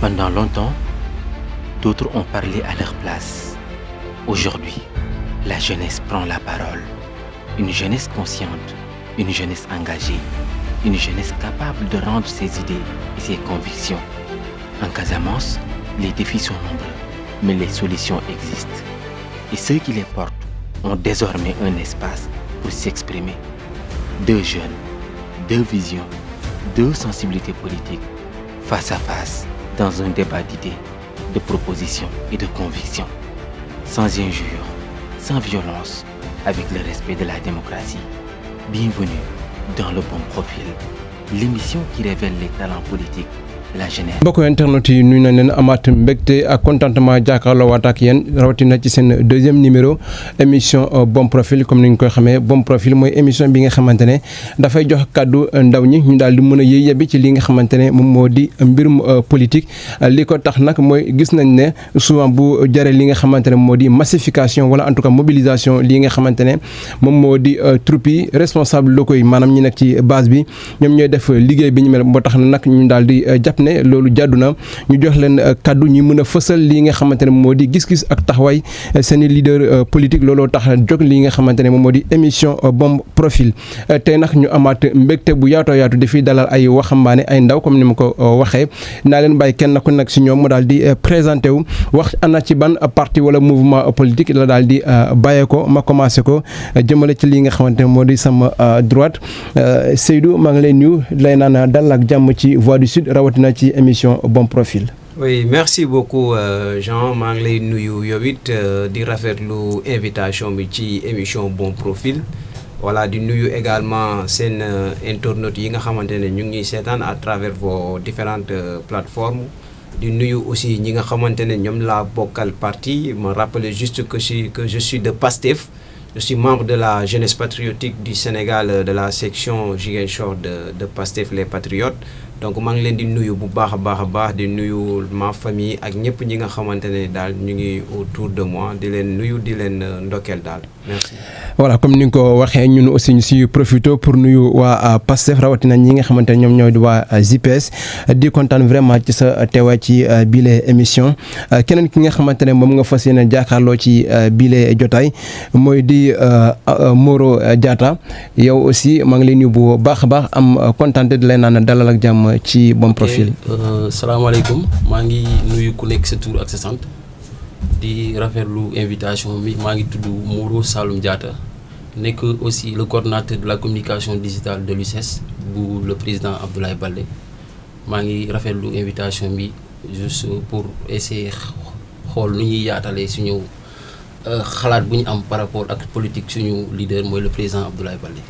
Pendant longtemps, d'autres ont parlé à leur place. Aujourd'hui, la jeunesse prend la parole. Une jeunesse consciente, une jeunesse engagée, une jeunesse capable de rendre ses idées et ses convictions. En Casamance, les défis sont nombreux, mais les solutions existent. Et ceux qui les portent ont désormais un espace pour s'exprimer. Deux jeunes, deux visions, deux sensibilités politiques, face à face, dans un débat d'idées, de propositions et de convictions. Sans injure, sans violence, avec le respect de la démocratie. Bienvenue dans Le Bon Profil, l'émission qui révèle les talents politiques de la jeunesse. mbokk internet yi nuyu nañ leen amaat mbégte ak contentement jàkkaarloo waat ak yéen rawatina ci seen deuxième numéro émission Bon Profil comme ni ñu koy xamee Bon Profil mooy émission bi nga xamante ne dafay jox kàddu ndaw ñi ñu daal di mën a yëy yebbi ci li nga xamante ne moom moo di mbirum politique. li ko tax nag mooy gis nañ ne souvent bu jaree li nga xamante ne moo di massification wala en tout cas mobilisation li nga xamante ne moom moo di troupes yi responsable locaux yi maanaam ñi nekk ci base bi ñoom ñooy def liggéey bi ñu mel moo tax na nag ñu daal di jàpp ne loolu jàddu na ñu jox leen kaddu ñi mën a fësal li nga xamante ne moo di gis-gis ak taxawaay seen leader politique looloo tax jóg li nga xamante ne moom moo di émission Bon Profil. tey nag ñu amaat mbégte bu yaatoo yaatu di fi dalal ay waxambaane ay ndaw comme ni ma ko waxee naa leen bàyyi kenn ku nekk si ñoom mu daal di présenté wu wax ana ci ban parti wala mouvement politique la daal di bàyyee ko ma commencé ko jëmale ci li nga xamante ne moo di sama droite Seydou maa ngi lay nuyu lay naan dal ak jàmm ci Voix du Sud rawatina ci émission Bon Profil. Oui, merci beaucoup Jean maa ngi lay nuyu yow it di rafetlu invitation bi ci émission Bon Profil. Voilà di nuyu également seen internautes yi nga xamante ne ñu ngi seetaan à travers vos différentes plateformes. di nuyu aussi ñi nga xamante ne ñoom laa bokkal parti ma rappeler juste que je suis de PASTEF. Je suis membre de la jeunesse patriotique du Sénégal de la section Ziguinchor de PASTEF les Patriotes. Donc maa ngi leen di nuyu bu baax a baax di nuyu ma famille ak ñëpp ñi nga xamante ne daal ñu ngi autour de moi di leen nuyu di leen ndokkeel daal merci. voilà comme ni nga ko waxee ñun aussi ñu si profité pour nuyu waa PASTEF rawatina ñi nga xamante ne ñoom ñooy di waa JPS di kontaan vraiment ci sa teewaay ci bile émission keneen ki nga xamante ne moom nga fas yéene jàkkaarloo ci bile jotaay mooy di Moro Diatta yow aussi maa ngi lay nuyu bu baax a baax am kontaan di lay naan dalal ak jàmm ci Bon Profil. salaamaaleykum maa ngi nuyu ku nekk sa tur ak sa sant di rafetlu invitation bi maa ngi tudd Moro Saloum Diatta nekk aussi le coordonnateur de la communication digitale de l'UCS bu le président Abdoulaye Baldé maa ngi rafetlu invitation bi juste pour essayer xool nu ñuy yaatalee suñu xalaat bu ñu am par rapport ak politique suñu leader mooy le président Abdoulaye Baldé.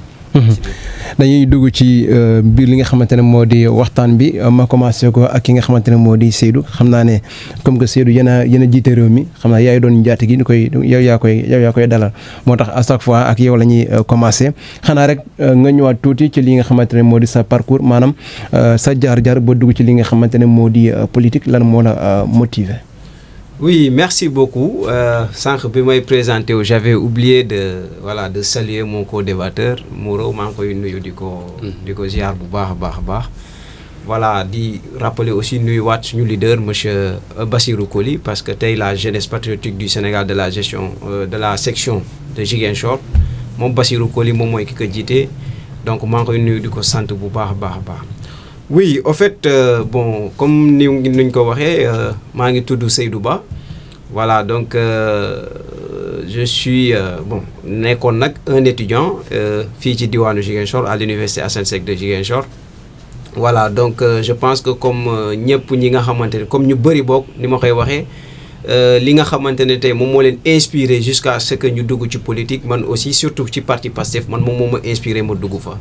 dañuy dugg ci biir li nga xamante ne moo di waxtaan bi ma commencé ko ak ki nga xamante ne moo di Seydou xam naa ne comme que Seydou yéen a jiite réew mi xam naa yaay doon njaati gi yow yaa koy dalal moo tax à chaque fois ak yow la ñuy commencé xanaa rek nga ñëwaat tuuti ci li nga xamante ne moo di sa parcours maanaam sa jaar-jaar ba dugg ci li nga xamante ne moo di politique lan moo la motiver. Oui, merci beaucoup. Sànq bi may présenté wu j'avais oublié de saluer mon co-débatteur Mouro maa ngi koy nuyu di ko ziar bu baax a baax. Voilà di rappeler aussi nuyu waat suñu leader monsieur Bassirou Koli parce que tey la jeunesse patriotique du Sénégal de la gestion de la section de Ziguinchor moom Bassirou Koli moom mooy ki ko jiite donc maa ngi koy nuyu di ko sant bu baax a baax. Oui, au fait, bon, comme nous l'avons dit, je suis tout Seydou Ba. Voilà, donc je suis un étudiant fille de Diwaanu Ziguinchor à l'université Assane Seck de Ziguinchor. Voilà, donc je pense que comme ñëpp ñi nga xamantene comme ñu bari bok ni ma koy waxé li nga xamantene tay mom mo leen inspiré jusqu'à ce que ñu dugg ci politique man aussi surtout ci parti Pastef man mom moma inspiré ma dugg fa.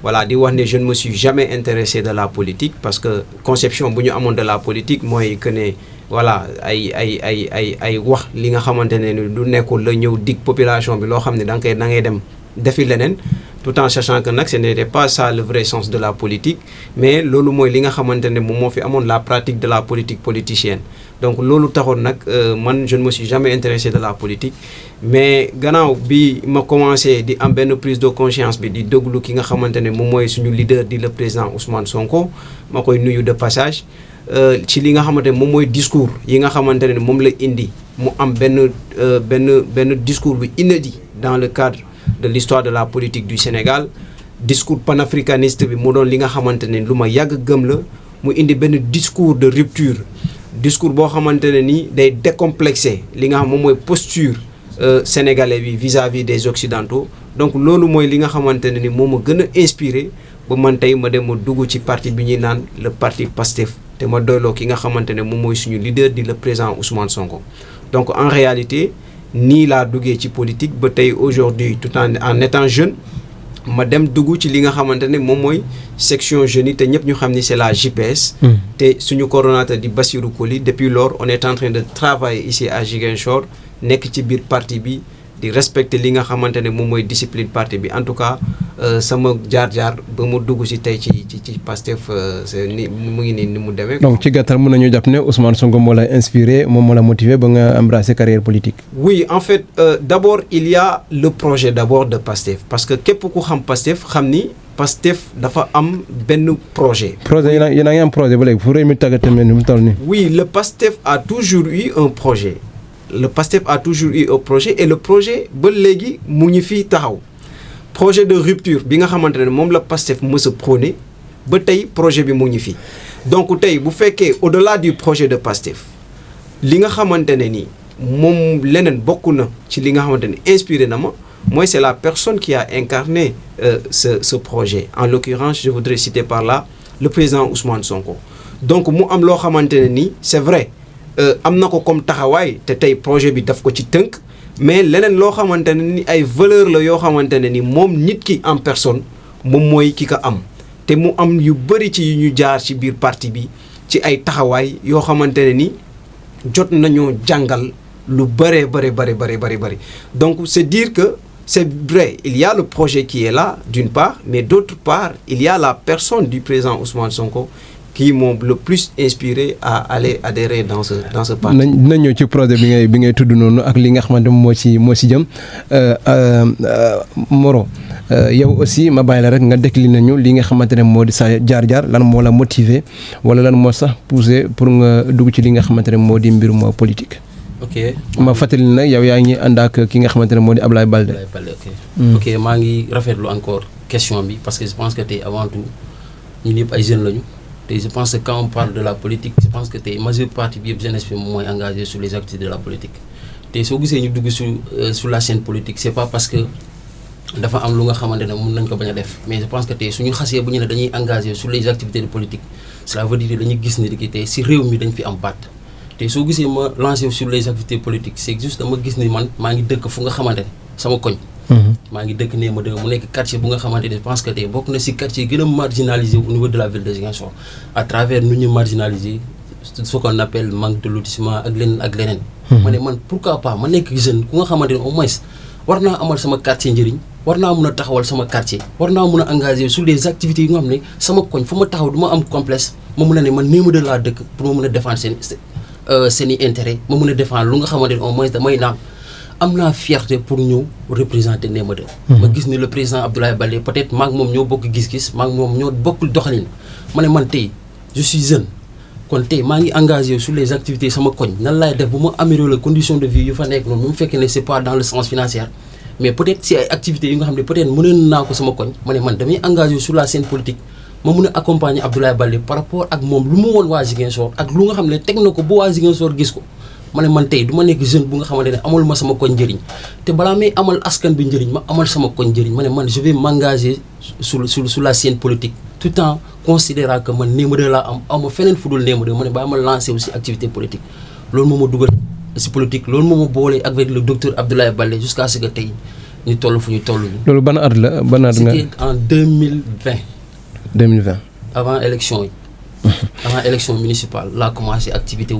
Voilà, di wax ne je ne me suis jamais intéressé de la politique parce que conception bu ñu amoon de la politique mooy que ne voilà ay wax li nga xamante ne du nekkul la ñëw dig population bi loo xam ne da ngay dem defi leneen tout en sachant que nag ce n'était pas ça le vrai sens de la politique mais loolu mooy li nga xamante ne moom moo fi amoon la pratique de la politique politicienne donc loolu taxoon nag man je ne me suis jamais intéressé de la politique mais gannaaw bi ma commencé di am benn prise de conscience bi di déglu ki nga xamante ne moom mooy suñu leader di le président Ousmane Sonko ma koy nuyu de passage ci li nga xamante ne moom mooy discours yi nga xamante ne moom la indi mu am benn discours bu inédit dans le cadre de l'histoire de la politique du Sénégal discours panafricaniste bi mu doon li nga xamante ne lu ma yàgg gëm la mu indi benn discours de rupture discours boo xamante ne ni day décomplexé li nga xam moom mooy posture sénégalais bi vis-à-vis des occidentaux donc loolu mooy li nga xamante ne ni moo ma gën a inspiré ba man tey ma dem ma dugg ci parti bi ñuy naan le parti PASTEF te ma doyloo ki nga xamante ne moom mooy suñu leader di le président Ousmane Sonko donc en réalité nii laa duggee ci politique ba tey aujourd'hui tout en étant jeune ma dem dugg ci li nga xamante ne moom mooy section jeunes yi te ñëpp ñu xam ni c'est la JPS. te suñu coordonnateur di Bassirou Koli depuis lors on est en train de travailler ici à Ziguinchor nekk ci biir parti bi di respecter li nga xamante ne moom mooy discipline parti bi en tout cas sama jaar-jaar ba mu dugg si tey ci Pastef ni mu ngi nii ni mu demee. donc ci gàttal mën nañu jàpp ne Ousmane Sonko moo la inspiré moom moo la motivé ba nga embrasser carrière politique. oui en fait d'abord il y a le projet d'abord de Pastef parce que képp ku xam Pastef xam ni Pastef dafa am benn projet. projet yéen a ngi am projet ba léegi fu réew mi tàggatamee ni mu toll nii. oui le Pastef a toujours eu un projet. Le PASTEF a toujours eu un projet et le projet ba léegi mu ngi fii taxaw projet de rupture bi nga xamante ne moom la PASTEF mës a prôné ba tey projet bi mu ngi fii donc tey bu fekkee au-delà du projet de PASTEF li nga xamante ne ni moom leneen bokk na ci li nga xamante ne inspiré na ma mooy c'est la personne qui a incarné ce projet en l'occurrence je voudrais citer par là le président Ousmane Sonko donc mu am loo xamante ne ni c'est vrai am na ko comme taxawaay te tey projet bi daf ko ci tënk mais leneen loo xamante ne ni ay valeur la yoo xamante ne ni moom nit ki en personne moom mooy ki ko am te mu am yu bëri ci yu ñu jaar ci biir parti bi ci ay taxawaay yoo xamante ne ni jot nañoo jàngal lu bëree bëri donc c'est dire que c'est vrai il y a le projet qui est là d'une part mais d'autre part il y a la personne du président Ousmane Sonko qui m'ont le plus inspiré à aller adhérer dans ce parti. nañ ñëw ci projet bi ngay tudd noonu ak li nga xamante moo ci jëm Moro yow aussi ma bàyyi la rek nga décliner ñu li nga xamante ne moo di sa jaar-jaar lan moo la motiver wala lan moo sax poussé pour nga dugg ci li nga xamante ne moo di mbirum politique. ok ma fàttali nag yow yaa ngi ànd ak ki nga xamante ne moo di Ablaye Baldé. ok maa ngi rafetlu encore question bi parce que je pense que tey avant tout ñun ñëpp ay jeunes lañu. Et je pense que quand on parle de la politique je pense que tey majeure partie bi yëpp jeunesse bi moom mooy engagé sur les activités de la politique te soo gisee ñu dugg sur la scène politique c'est pas parce que dafa am lu nga xamante ne mën nañ ko bañ a def mais je pense que tey suñu xasee bu ñu ne dañuy engagé sur les activités de politique cela veut dire dañuy gis ni ki tey si réew mi dañ fi am baat te soo gisee ma lancé sur les activités politiques c'est juste dama gis ni man maa ngi dëkk fu nga xamante ne sama koñ maa ngi dëkk Néma 2 mu nekk quartier bu nga xamante ne je pense que tey bokk na si quartier gën a marginalisé au niveau de la ville de Ziguinchor à travers nu ñu marginalisé ce qu'on appelle manque de lotissement ak leneen ma ne man pourquoi pas ma nekk jeune ku nga xamante ne au moins war naa amal sama quartier njëriñ war naa mun a taxawal sama quartier war naa mun a engagé sur les activités yi nga xam ne sama koñ fu ma taxaw du ma am complexe ma mun a ne man Néma 2 laa dëkk pour ma mun a défendre seen i intérêt ma mun a défendre lu nga xamante ne au moins damay naan am naa fierté pour ñëw représenter Néma 2 ma gis ni le président Abdoulaye Baldé peut-être maak moom ñoo bokk gis-gis maak moom ñoo bokkul doxalin ma ne man tey je suis jeune kon tey maa ngi engagé sur les activités sama koñ nan laay def bu ma améliorer les conditions de vie yu fa nekk noonu mu fekkee ne c'est pas dans le sens financier mais peut-être si ay activités yu nga xam ne peut-être mënoon naa ko sama koñ ma ne man damay engagé sur la scène politique ma mun a accompagner Abdoulaye Baldé par rapport ak moom lu mu woon waa Ziguinchor ak lu nga xam ne teg na ko bu waa Ziguinchor gis ko ma ne man tey du ma nekk jeune bu nga xamante ne amal ma sama koñ njëriñ te balaa may amal askan bi njëriñ ma amal sama koñ njëriñ ma ne man je vais m'engager sur la scène politique tout en considérant que man Néma 2 laa am ma feneen fu dul Néma 2 ma ne baa ma lancé aussi activité politique loolu moo ma dugal si politique loolu moo ma boolee avec le docteur Abdoulaye Baldé jusqu'à ce que tey ñu toll fu ñu toll nii. loolu ban at la ban at nga. c'était en 2020. 2020. avant élection yi. avant élection municipale laa commencé activé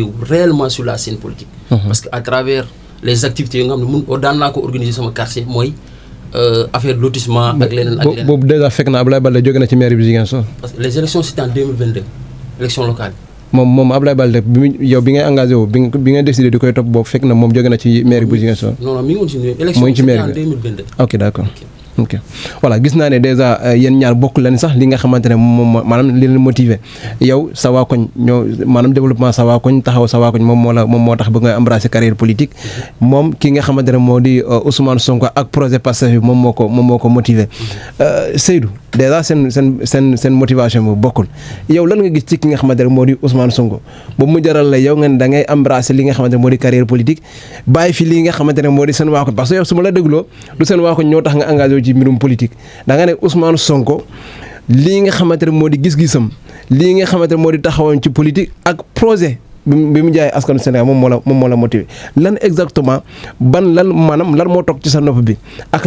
wu réellement sur la scène politique. Parce que à travers les activités yoo nga xam ne daan naa ko organiser sama quartier mooy affaire lotissement ak leneen ak leneen. boobu déjà fekk na Abdoulaye Baldé jóge na ci maire bi Ziguinchor. parce que les élections c'était en 2022 élection locale. moom Abdoulaye Baldé yow bi ngay engagé wu bi nga décidé di koy topp boobu fekk na moom jóge na ci maire bu Ziguinchor. non mi ngi woon ci élection c'était en 2022. ok d'accord. ok voilà gis naa ne déjà yéen ñaar bokk leen sax li nga xamante ne moom maanaam li leen motiver yow sa waa koñ ñoo maanaam développement sa waa koñ taxaw sa waa koñ moom moo tax ba nga embrasser carrière politique moom ki nga xamante ne moo di Ousmane Sonko ak projet Pastef bi moom moo ko motiver Seydou déjà seen motivation bu bokkul yow lan nga gis ci ki nga xamante ne moo di Ousmane Sonko ba mu jaral la yow nga ne da ngay embrasser li nga xamante ne moo di carrière politique bàyyi fi li nga xamante ne moo di seen waa koñ parce que yow su ma la dégloo du seen waa koñ ñoo tax nga engagé ci mbirum politique da nga ne Ousmane Sonko lii nga xamante ne moo di gis-gisam lii nga xamante ne moo di taxawam ci politique ak projet bi mu jaay askanu Sénégal moom moo la motivé lan exactement lan moo toog ci sa nopp bi ak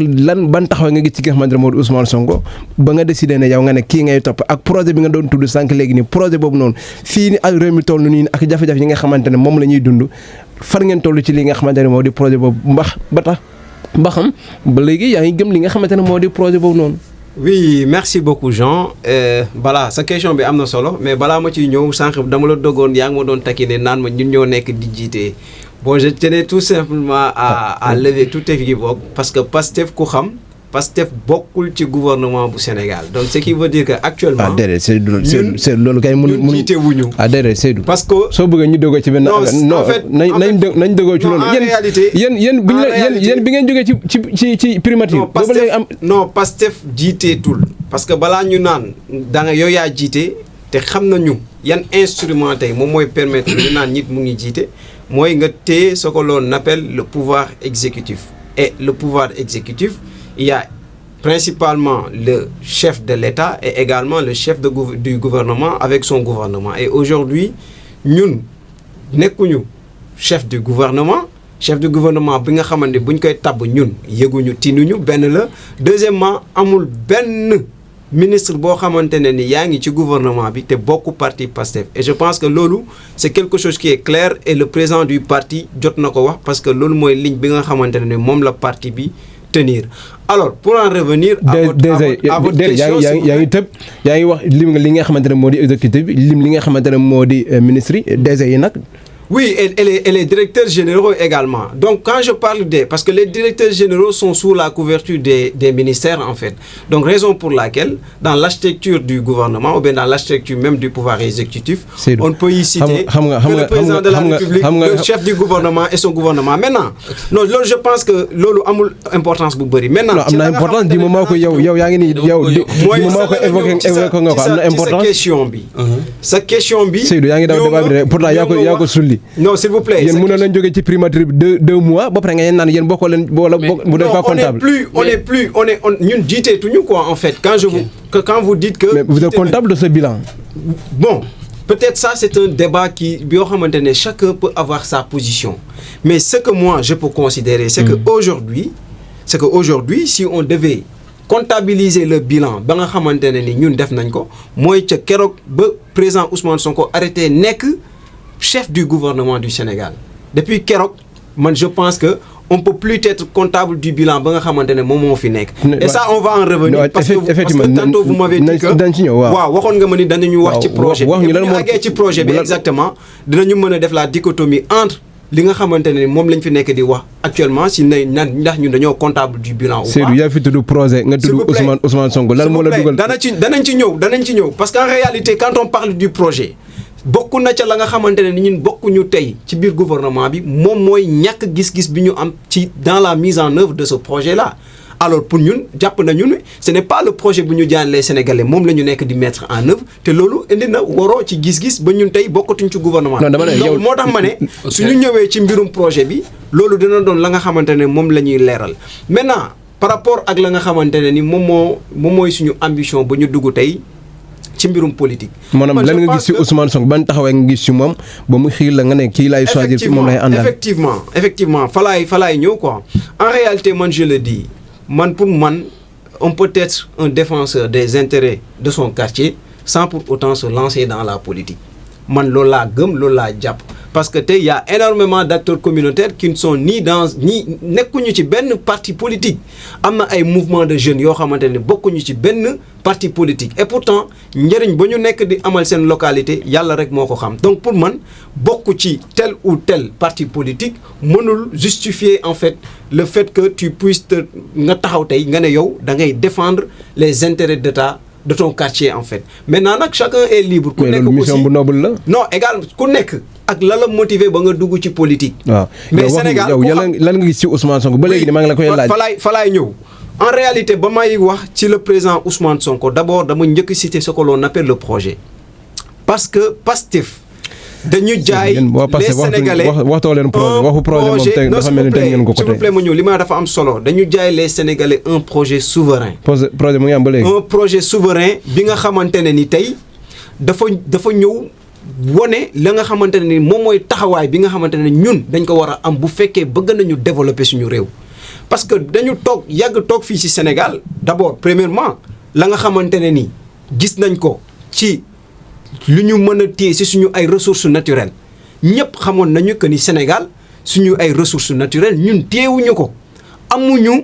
ban taxaw nga gis ci nga xamante ne moo di Ousmane Sonko ba nga décidé ne yow nga ne kii ngay topp ak projet bi nga doon tudd sànq léegi nii projet boobu noonu fii ni ak réew mi toll nii ak jafe-jafe yi nga xamante ne moom la ñuy dund far ngeen toll ci li nga xamante ne moo di projet boobu ba xam ba léegi yaa ngi gëm li nga xamante ne moo di projet boobu noonu. oui merci beaucoup Jean balaa sa question bi am na solo mais balaa ma ciy ñëw sànq dama la dogoon yaa ngi ma doon taquiner naan ma ñun ñoo nekk di jiite bon je tenais tout simplement à lever tout équivoque parce que Pastef ku xam Pastef bokkul ci gouvernement bu Sénégal donc ce qui veut dire que actuellement. déedéet Seydou loolu kay mënu jiite wuñu. déedéet Seydou. parce que soo bëggee ñu déggoo ci benn. non en fait nañ déggoo ci loolu. en réalité yéen bi ngeen jógee ci primature. non Pastef jiiteetul parce que balaa ñu naan da nga yow yaa jiite te xam nañu yan instrument tey moom mooy permettre ñu naan nit mu ngi jiite mooy nga téye ce que l'on appelle le pouvoir exécutif et le pouvoir exécutif. Il y a principalement le chef de l'État et également le chef du gouvernement avec son gouvernement. Et aujourd'hui, nous nekkuñu chef du gouvernement bi nga xamante ne buñ koy tabb ñun yëguñu tinuñu benn la. Deuxièmement amul benn ministre boo xamante ne ni yaa ngi ci gouvernement bi te bokku parti Pastef. Et je pense que loolu c'est quelque chose qui est clair et le président du parti jot na ko wax parce que loolu mooy ligne bi nga xamante ne ni moom la parti bi tenir. Alors pour en revenir à votre question yaa ngi wax lim nga li nga xamante ne moo di exécutif bi lim li nga xamante ne moo di ministre yi DG yi nag. Oui, et les directeurs généraux également. Donc, quand je parle parce que les directeurs généraux sont sous la couverture des ministères, en fait. Donc, raison pour laquelle, dans l'architecture du gouvernement, ou bien dans l'architecture même du pouvoir exécutif, on peut y citer que le président de la République, le chef du gouvernement et son gouvernement. Maintenant, non, je pense que l'olo a une importance pour Bari. Maintenant, am na importance du moment que yow yaa ngi ni yow du moment que évoqué nga ko am na importance sa question bi Seydou yaa ngi daw débat bi pourtant yaa ko sulli. Non, s'il vous plaît. Yéen mënoon nañ jógee ci primature bi 2 mois ba pare nga naan yéen bokkoo leen wala bu dee pas comptable. On est plus ñun jiiteetuñu quoi en fait quand vous dites que. Mais vous êtes comptable de ce bilan. Bon, peut-être ça c'est un débat yoo xamante ne chacun peut avoir sa position. Mais ce que moi je peux considérer c'est que aujourd'hui si on devait comptabiliser le bilan ba nga xamante ne ni ñun def nañ ko mooy ca keroog ba président Ousmane Sonko arrêté nekk chef du gouvernement du Sénégal depuis keroog man je pense que on peut plus être comptable du bilan ba nga xamante ne moom moo fi nekk. Et ça on va en revenir. Parce que tantôt vous m'avez dit que waaw waxoon nga ma ni danañu wax ci projet bi. bu ñu àggee ci projet bi exactement dinañu mën a def la dichotomie entre li nga xamante ne moom lañ fi nekk di wax actuellement si ndax ñun dañoo comptable du bilan. ou pas Seydou yaa fi tudd projet nga tudd Ousmane Sonko lan moo la dugal. danañ ci ñëw parce qu'en réalité quand on parle du projet. bokk na ca la nga xamante ne ñun bokkuñu tey ci biir gouvernement bi moom mooy ñàkk gis-gis bi ñu am ci dans la mise en œuvre de ce projet là alors pour ñun jàpp nañu ne ce n'est pas le projet bu ñu jaan les Sénégalais moom la ñu nekk di mettre en œuvre te loolu indi na waroo ci gis-gis ba ñun tey bokkatuñ ci gouvernement. non dama ne yow moo tax ma ne suñu ñëwee ci mbirum projet bi loolu dina doon la nga xamante ne moom la ñuy leeral maintenant par rapport ak la nga xamante ne ni moom mooy suñu ambition ba ñu dugg tey. ci mbirum politique. maanaam lan nga gis ci Ousmane Sonko ban taxawee nga gis ci moom ba mu xiir la nga ne kii laay choisir moom lay àndal. effectivement falaay ñëw quoi en réalité man je le dis pour man on peut être un défenseur des intérêts de son quartier sans pour autant se lancer dans la politique man loolu laa gëm loolu laa jàpp parce que il y a énormément d'acteurs communautaires qui ne sont ni nekkuñu ci benn parti politique am na ay mouvement de jeunes yoo xamante ne bokkuñu ci benn parti politique et pourtant njëriñ ba ñu nekk di amal seen localité yàlla rek moo ko xam donc pour man bokk ci tel ou tel parti politique mënul justifier en fait le fait que tu puisses nga taxaw tey nga ne yow da ngay défendre les intérêts d'État de ton quartier en fait maintenant nag chacun est libre. ku nekk aussi mission bu noble la. non égal ku nekk ak la motiver ba nga dugg ci politique. waaw mais Sénégal yow lan nga gis ci Ousmane Sonko ba léegi ni maa ngi la koy laaj. fa laay ñëw en réalité ba may wax ci le président Ousmane Sonko d'abord dama njëkk citer ce que l'on appelle le projet parce que Pastef dañu jaay les Sénégalais waxtoo leen waxu projet moom tey dafa mel ni teg ngeen ko s'il vous plaît ma ñëw li ma dafa am solo dañu jaay les Sénégalais un projet souverain. projet mu ngi am ba léegi. un projet souverain bi nga xamante ne ni tey dafa ñëw wone la nga xamante ne ni moom mooy taxawaay bi nga xamante ne ñun dañ ko war a am bu fekkee bëgg nañu développer suñu réew. parce que dañu yàgg toog fii ci Sénégal d'abord premièrement la nga xamante ne ni gis nañ ko ci. lu ñu mën a téye ci suñu ay ressources naturelles ñëpp xamoon nañu que ni Sénégal suñu ay ressources naturelles ñun téyewuñu ko amuñu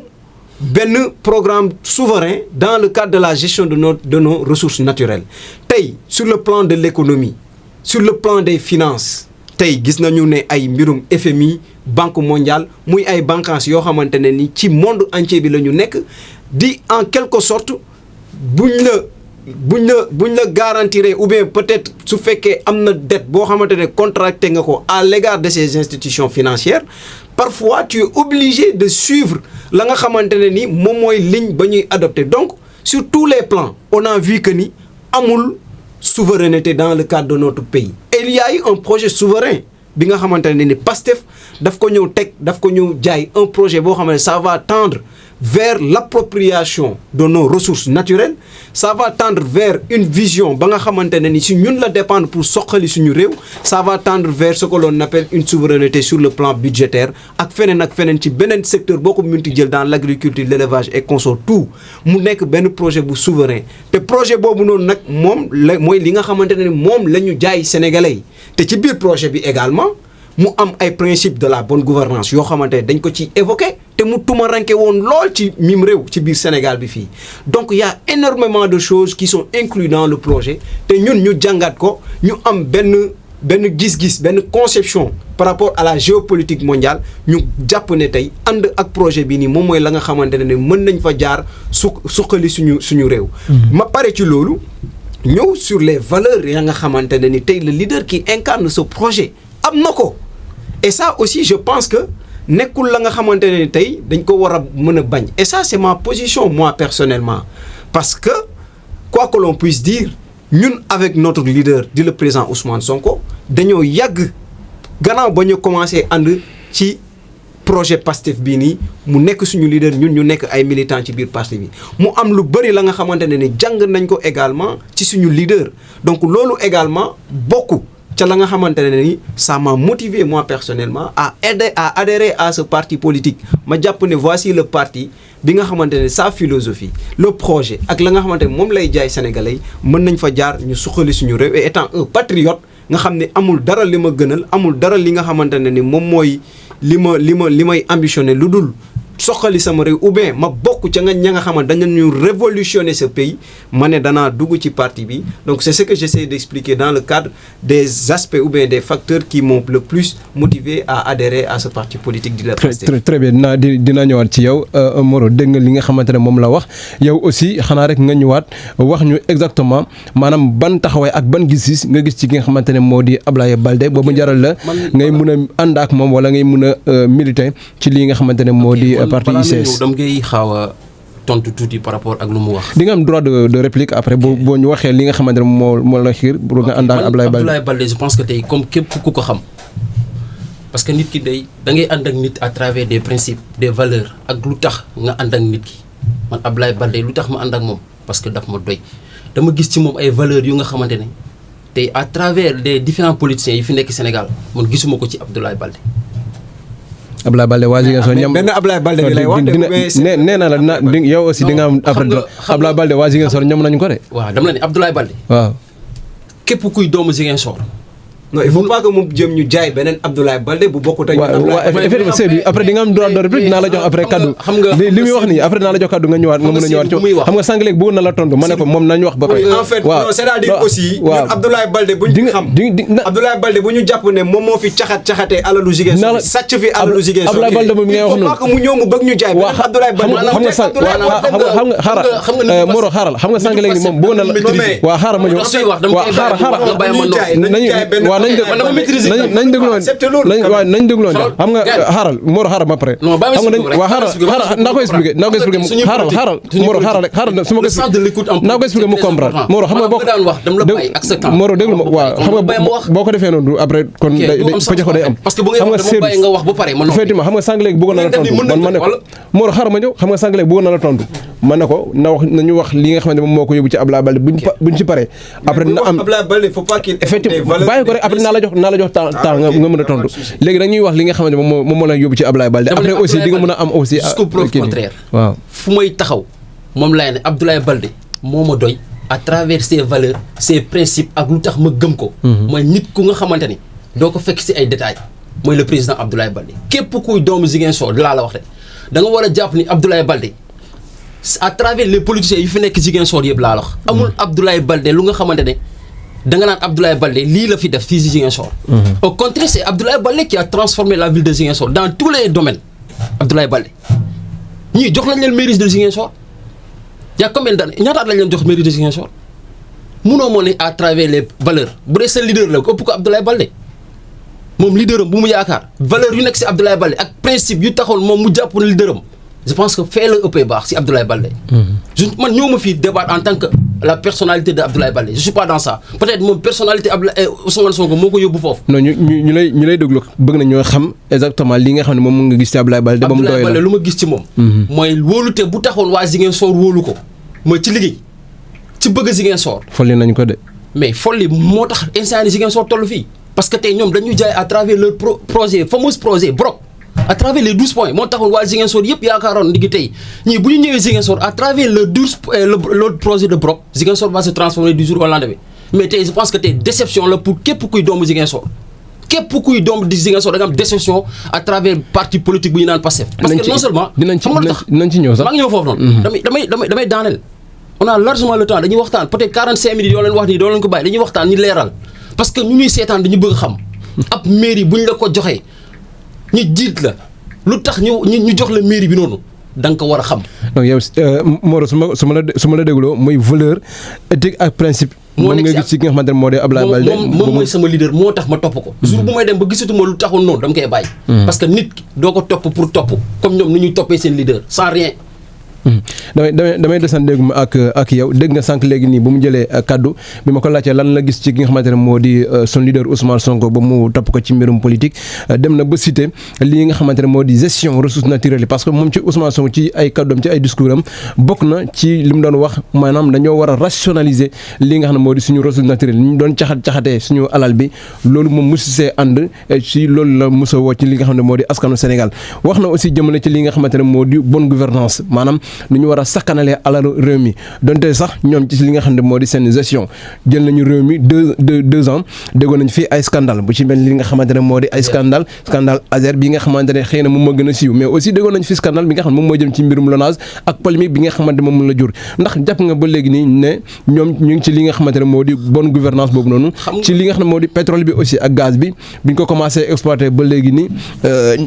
benn programme souverain dans le cadre de la gestion de nos ressources naturelles tey sur le plan de l'économie sur le plan des finances tey gis nañu ne ay mbirum FMI Banque mondiale muy ay bànqaas yoo xamante ne ni ci monde entier bi la ñu nekk di en quelque sorte buñ la garantir ou bien peut-être su fekkee am na dette boo xamante ne contracté nga ko à l'égard de ces institutions financières parfois tu es obligé de suivre la nga xamante ne ni moom mooy ligne ba ñuy adopté donc sur tous les plans on a vu que ni amul souveraineté dans le cadre de notre pays et il y a eu un projet souverain bi nga xamante ne ni Pastef daf ko ñëw jaay un projet boo xamante ne ça va tendre vers l'appropriation de nos ressources naturelles ça va tendre vers une vision ba nga xamante ne ni si ñun la dépendre pour soqali suñu réew ça va tendre vers ce que l'on appelle une souveraineté sur le plan budgétaire ak feneen ci beneen secteur boo ko munti jël dans l'agriculture l'élevage et consort tout mu nekk benn projet bu souverain te projet boobu noonu nag moom la mooy li nga xamante ne ni moom la ñu jaay sénégalais yi te ci biir projet bi également mu am ay principes de la bonne gouvernance yoo xamante ne dañ ko ci évoqué te mu tumaranke woon lool ci mim réew ci biir Sénégal bi fii donc il y a énormément de choses qui sont incluses dans le projet te ñun ñu jàngat ko ñu am benn gis-gis benn conception par rapport à la géopolitique mondiale ñu jàpp ne tey ànd ak projet bi nii moom mooy la nga xamante ne mën nañ fa jaar suqali suñu réew. ma pare ci loolu ñëw sur les valeurs ya nga xamante ne ni tey le leader qui incarne ce projet am na ko. et ça aussi je pense que nekkul la nga xamante ne tey dañ ko war a mën a bañ et ça c'est ma position moi personnellement parce que quoi que l'on puisse dire ñun avec notre leader di le président Ousmane Sonko dañoo yàgg gannaaw ba ñu commencé ànd ci projet Pastef bii nii mu nekk suñu leader ñun ñu nekk ay militants ci biir Pastef bi mu am lu bëri la nga xamante ne ni jàng nañ ko également ci suñu leader donc loolu également bokk ca la nga xamante ne ni ça m'a motivé moi personnellement à adhérer à ce parti politique ma jàpp ne voici le parti bi nga xamante ne sa philosophie le projet ak la nga xamante ne moom lay jaay sénégalais yi mën nañ fa jaar ñu suqali suñu réew et étant un patriote nga xam ne amul dara li ma gënal amul dara li nga xamante ne ni moom mooy li may ambitionné lu dul soxali sama réew ou bien ma bokk ca ña nga xamante dañu ñu révolutionner ce pays ma ne danaa dugg ci parti bi donc c'est ce que j'essaie d'expliquer dans le cadre des aspects ou bien des facteurs qui m'ont le plus motivé à adhérer à ce parti politique di la Pastef. très bien dina ñëwaat ci yow Moreau dégg nga li nga xamante ne moom la wax yow aussi xanaa rek nga ñëwaat wax ñu exactement maanaam ban taxawaay ak ban gis-gis nga gis ci ki nga xamante ne moo di Ablaye Baldé boobu jaral la ngay mun a ànd ak moom wala ngay mun a militer ci lii nga xamante ne moo di parti ICS. dam ngay xaaw a tontu tuuti par rapport ak lu mu wax. di nga am droit de réplique après boo ñu waxee li nga xamante ne moo la xiir pour nga ànd ak Ablaye Baldé je pense que tey comme képp ku ko xam parce que nit ki da ngay ànd ak nit à travers des principes des valeurs ak lu tax nga ànd ak nit ki man Ablaye Baldé lu tax ma ànd ak moom parce que daf ma doy dama gis ci moom ay valeurs yu nga xamante ne tey à travers les différents politiciens yi fi nekk Sénégal man gisuma ko ci Abdoulaye Baldé. Ablaye Baldé waa Ziguinchor ñam benn Ablaye Baldé bi lay wax nee na la yow aussi di nga am après Ablaye Baldé waa Ziguinchor ñam nañu ko de. waaw dama la ne Abdoulaye Baldé. waaw képp kuy doomu Ziguinchor non il faut pas que mu jëm ñu jaay beneen Abdoulaye Baldé bu bokkut ak. waaw effectivement Seydou après di nga am droit de réplique dinaa la jox après kaddu. xam nga li muy wax nii après dinaa la jox kaddu nga ñëwaat nga mën a ñëwaat ci xam nga sànq léegi bëggoon na la tontu ma ne ko moom nañu wax ba pare. en fait non c'est-à-dire aussi. ñun Abdoulaye Baldé bu ñu xam. Abdoulaye Baldé bu ñu jàpp ne moom moo fi caxatee alalu Ziguinchor sàcc fi alalu Ziguinchor. Abdoulaye Baldé moom ngay wax noonu il faut pas que mu ñëw mu bëgg ñu jaay beneen Abdoulaye Baldé. xam nga xaaral Moro xaaral xam nga sànq léegi moom bëggoon na la waaw xaaral ma ñëw waaw xaaral nañ déglu xam nga xaaral Moro xaaral ma pare xam nga waaw xaaral naa ko expliqué xaaral Moro xaaral su ma ko naa ko expliqué mu comprendre Moro xam nga Moro déglu ma waaw xam nga boo ko defee noonu après kon day pëcc ko day am xam nga service effectivement xam nga sànq léegi bëggoon na la tontu man ne ko Moro xaaral ma ñëw xam nga sànq léegi bëggoon na la tontu man ne ko nañu wax li nga xamante moom moo ko yóbbu ci Abdoulaye Baldé buñ ci paree après na am effectivement bàyyi ko rek après naa la jox temps nga mën a tontu léegi dañuy wax li nga xamante moom moo la yóbbu ci Abdoulaye Baldé après aussi di nga mën a am aussi jusqu'au preuve contraire waaw fu may taxaw moom laay ne Abdoulaye Baldé moo ma doy à travers ses valeurs ses principes ak lu tax ma gëm ko mooy nit ku nga xamante ni doo ko fekk si ay détails mooy le président Abdoulaye Baldé képp kuy doomu Ziguinchor laa la wax rek da nga war a jàpp ni Abdoulaye Baldé à travers les politiciens yu fi nekk Ziguinchor yëpp laa la wax amul Abdoulaye Baldé lu nga xamante ne da nga naan Abdoulaye Baldé lii la fi def fii si Ziguinchor au contraire c'est Abdoulaye Baldé qui a transformé la ville de Ziguinchor dans tous les domaines Abdoulaye Baldé ñii jox lañ leen mairie de Ziguinchor y'a combien d'années ñaata at lañ leen jox mairie de Ziguinchor munoo moo ne à travers les valeurs bu dee seen leader la ëpp ko Abdoulaye Baldé moom leader am bu mu yaakaar valeur yu nekk si Abdoulaye Baldé ak principe yu taxoon moom mu jàpp ne leader am je pense que fee la ëppee baax si Abdoulaye Baldé man ñëw ma fii débattre en tant que la personnalité de Abdoulaye Baldé je suis pas dans ça peut-être moom personnalité Ousmane Sonko moo ko yóbbu foofu non ñu lay déglu bëgg na ñoo xam exactement li nga xam ne moom mu nga gis ci Abdoulaye Baldé ba mu doy la lu ma gis ci moom mooy wóolute bu taxoon waa Ziguinchor wóolu ko mooy ci liggéey ci bëgg Ziguinchor folli nañ ko de mais folli moo tax instant yi Ziguinchor toll fii parce que tey ñoom dañuy jaay à travers leur projet fameux projet BROC à travers les 12 points moo taxoon waa Ziguinchor yëpp yaakaaroon ndigi tey ñii bu ñu ñëwee Ziguinchor à travers le 12 le projet de BROC Ziguinchor va se transformer du jour au lendemain mais tey je pense que tey déception la pour képp kuy doomu Ziguinchor képp kuy doomu di Ziguinchor da nga am déception à travers parti politique bu ñu naan Pastef parce que non seulement dinañ ci ñëw sax maa ngi ñëw foofu noonu damay daaneel on a largement le temps dañuy waxtaan peut-être 45 minutes yoo leen wax nii doo leen ko bàyyi dañuy waxtaan ñu leeral parce que ñu ñuy seetaan dañu bëgg xam ab mairie bu ñu la ko joxee ñu jiit la lu tax ñu jox la mairie bi noonu da nga ko war a xam. donc yow Moro su ma la dégloo muy valeur éthique ak principe. moom nga gis ci ki nga xamante ne moo di Abdoulaye Baldé moom mooy sama leader moo tax ma topp ko. jour bu may dem ba gisatuma lu taxoon noonu dama koy bàyyi. parce que nit doo ko topp pour topp comme ñoom ni ñuy toppee seen leader sans rien. damay descendre dégg ma ak yow dégg nga sànq léegi nii bu mu jëlee kaddu bi ma ko laajtee lan la gis ci ki nga xamante ne moo di son leader Ousmane Sonko ba mu topp ko ci mbirum politique dem na ba cité lii nga xamante ne moo di gestion ressources naturelles yi parce que moom ci Ousmane Sonko ci ay kaddoom ci ay discours am bokk na ci li mu doon wax maanaam dañoo war a rationaliser li nga xam ne moo di suñu ressources naturelles ñu doon caxatee suñu alal bi loolu moom mosu see ànd ci loolu la mosa woo ci li nga xam ne moo di askanu Sénégal wax na aussi jëmale ci li nga xamante ne moo di bonne gouvernance maanaam nu ñu war a sakkanalee alalu réew mi donte sax ñoom ci li nga xam ne moo di seen gestion jël nañu réew mi deux ans déggoon nañu fii ay scandale bu ci mel li nga xamante ne moo di ay scandale Azer bi nga xamante ne xëy na moom moo gën a siiw mais aussi déggoon nañu fi scandale bi nga xam ne moom moo jëm ci mbirum Lonase ak polémique bi nga xamante ne moom la jur ndax jàpp nga ba léegi nii ne ñoom ñu ngi ci li nga xamante ne moo di bonne gouvernance boobu noonu ci li nga xam ne moo di pétrole bi aussi ak gaz bi biñ ko commencé exploiter ba léegi nii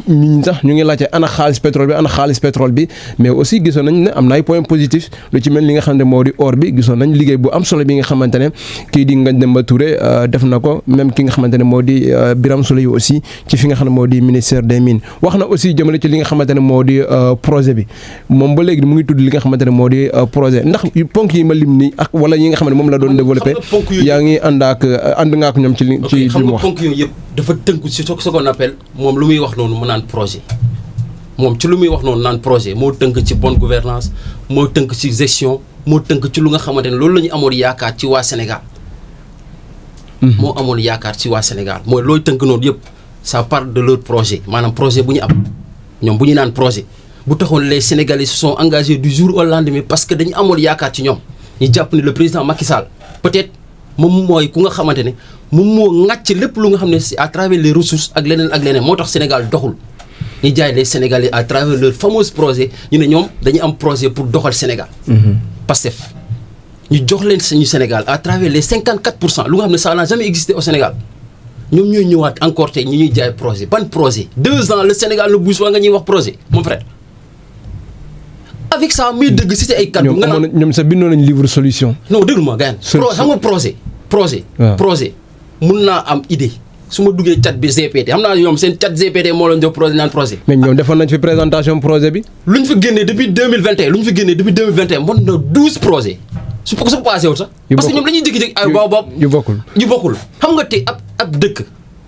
ñi sax ñu ngi laajte ana xaalis pétrole bi mais aussi gisoon nañ ne am na ay point positif lu ci mel li nga xam ne moo di or bi gisoon nañ liggéey bu am solo bi nga xamante ne kii di Ngagne Demba Touré def na ko même ki nga xamante ne moo di Birame Souleye aussi ci fi nga xam ne moo di ministère des mines wax na aussi jëmale ci li nga xamante ne moo di projet bi moom ba léegi mu ngi tudd li nga xamante ne moo di projet ndax ponk yi ma lim nii ak wala yi nga xam ne moom la doon développé yaa ngi ànd nga ak ñoom ci li mu wax. ponk yooyu yëpp dafa tënku ci ce qu'on appelle moom lu muy wax noonu mu naan projet moom ci lu muy wax noonu naan projet moo tënk ci bonne gouvernance moo tënk ci gestion moo tënk ci lu nga xamante ne loolu la ñu amoon yaakaar ci waa Sénégal. moo amoon yaakaar ci waa Sénégal mooy looy tënk noonu yëpp ça part de leur projet maanaam projet bu ñu am ñoom bu ñu naan projet bu taxoon les Sénégalais se sont engagés du jour au lendemain parce que dañu amoon yaakaar ci ñoom ñu jàpp ne le président Macky Sall peut-être moom mooy ku nga xamante ne moom moo ŋàcc lépp lu nga xam ne c'est à travers les ressources ak leneen moo tax Sénégal doxul ñu jaay les Sénégalais à travers leur fameux projet ñu ne ñoom dañuy am projet pour doxal Sénégal. Pastef ñu jox leen suñu Sénégal à travers les 54% lu nga xam ne ça n'a jamais existé au Sénégal ñoom ñooy ñëwaat encore tey ñu ñuy jaay projet ban projet 2 ans le Sénégal ne bouge pas nga ñuy wax projet mon frère. Avec ça muy dëgg si ay kàddu. ñoom sa bindoon nañu livre solution. non déglu ma gars xam nga projet mun naa am idée su ma duggee chat bi GPT xam naa ñoom seen chat GPT moo leen jox projet naan projet. mais ñoom defoon nañ fi présentation projet bi. lu ñu fi génnee depuis 2021 mën na 12 projets su ko passé wul sax. parce que ñoom dañuy jékki-jékki ay boobu yu bokkul xam nga tey ab dëkk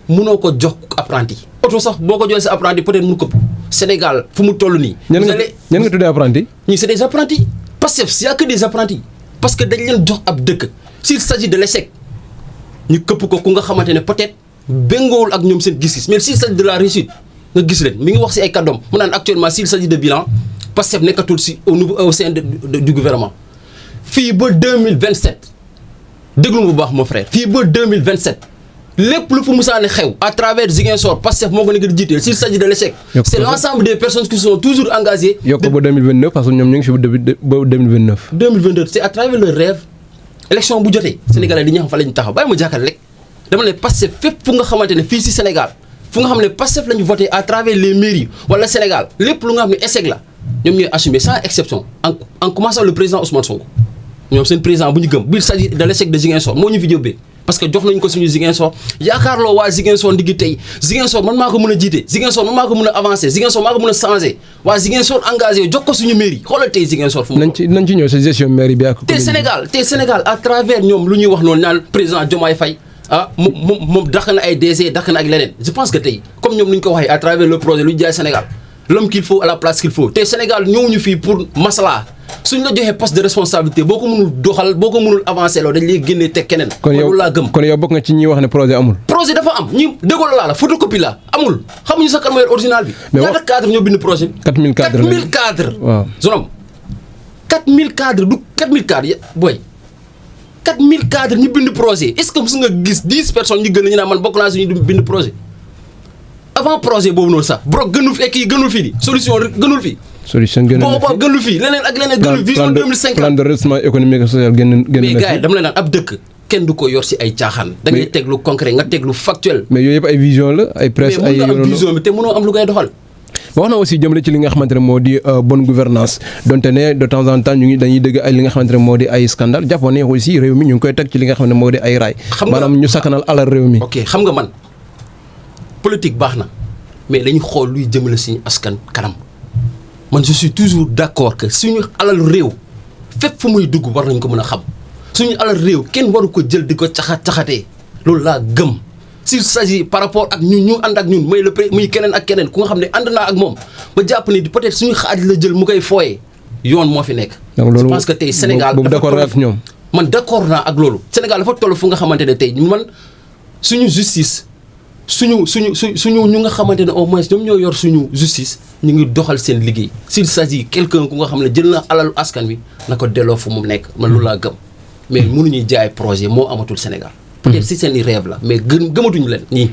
munoo ko jox apprenti. oto sax boo ko joxee sa apprenti peut-être mun ko Sénégal fu mu toll nii. ñan nga tuddee apprenti. ñii c'est des apprentis parce que y a que des apprentis parce que dañ leen jox ab dëkk s'il s'agit de l'échec ñu këpp ko ku nga xamante ne peut-être béngoowul ak ñoom seen gis-gis mais s'il s'agit de la réussite nga gis leen mi ngi wax ci ay kàddoom mu naan actuellement s'il s'agit de bilan Pastef nekkatul ci au sein du gouvernement fii ba 2027 déglu bu baax mon frère fii ba 2027 lépp lu fu musaane xew à travers Ziguinchor Pastef moo ko nekk di jiite s'il s'agit de l'échec c'est l'ensemble des personnes qui sont toujours engagées. yokk ba 2029 parce que ñoom ñu ngi fi ba 2029. 2022 c'est à travers leur rêve élection bu jotee Sénégalais di ñu xam fa la ñu taxaw bàyyi ma jàkkaarloo rek dama ne Pastef fépp fu nga xamante ne fii ci Sénégal fu nga xam ne Pastef la ñu voté à travers les mairies wala Sénégal lépp lu nga xam ne échec la ñoom ñooy assumer sans exception en commençant le président Ousmane Sonko ñoom seen président bu ñu gëm bil s'agit de l'échec de Ziguinchor moo ñu fi jóbbee parce que jox nañu ko suñu Ziguinchor yaakaarloo waa Ziguinchor ndiggi tey Ziguinchor man maa ko mën a jiite Ziguinchor man maa ko mën a avancer Ziguinchor maa ko mën a changer waa Ziguinchor engagé jox ko suñu mairie xoolal tey Ziguinchor fu mu nañ ci ñëw sa gestion mairie bi ak tey Sénégal à travers ñoom lu ñuy wax noonu naan président Diomaye Faye moom dàq na ay DG dàq na ak leneen je pense que tey comme ñoom lu ñu ko waxee à travers le projet lu ñu jaay Sénégal l'homme qu'il faut à la place qu'il faut tey Sénégal ñëwuñu fii pour masla suñ la joxee poste de responsabilité boo ko mënul doxal boo ko mënul avancer loo dañ lay génnee teg keneen. kon yow laa gëm kon yow bokk nga ci ñi wax ne projet amul. projet dafa am ñi déggoo la photocopie la amul xamuñu sax kan mooy original bi. mais ñaata cadre ñoo bind projet bi. 4000 cadres 4000 cadres. waaw zonom 4000 cadres du 4000 cadres booy 4000 cadres ñu bind projet est-ce que mos nga gis 10 personnes ñu gën a ñu naan man bokk naa si ñu bind projet avant projet boobu noonu sax brok gënul fi kii gënul fii di solution gënul fii. solution gën a boobu gënul fii leneen ak leneen gënul vision 2050 plan de redressement économique et social gën mais gars yi dama la naan ab dëkk kenn du ko yor si ay caaxaan da ngay teg lu concret nga teg lu factuel mais yooyu yëpp ay vision la ay presse ay mais mën nga am vision bi te mënoo am lu koy doxal wax na aussi jëmale ci li nga xamante ne moo di bonne gouvernance donte ne de temps en temps ñu ngi dañuy dégg ay li nga xamante ne moo di ay scandale jàppoon ne aussi réew mi ñu ngi koy teg ci li nga xam ne moo di ay raay maanaam ñu sakkanal alal réew mi ok xam nga man politique baax na mais dañuy xool luy jëmale suñu askan kanam man je suis toujours d'accord que suñu alal réew fépp fu muy dugg war nañ ko mën a xam suñu alal réew kenn waru ko jël di ko caxatee loolu laa gëm s'il s'agit par rapport ak ñu ànd ak ñun muy keneen ak keneen ku nga xam ne ànd naa ak moom ba jàpp ni peut-être suñu xaalis la jël mu koy fooyee yoon moo fi nekk. je pense que tey Sénégal boobu d'accord ak ñoom. man d'accord naa ak loolu Sénégal dafa toll fu nga xamante ne tey man suñu justice suñu ñu nga xamante ne au moins ñoom ñoo yor suñu justice ñu ngi doxal seen liggéey s'il s'agit quelqu'un ku nga xam ne jël na alalu askan wi na ko delloo fu mu nekk man loolu laa gëm mais mënuñuy jaay projet moo amatul Sénégal. peut-être si seen i rêve la mais gëmatuñu leen ñii.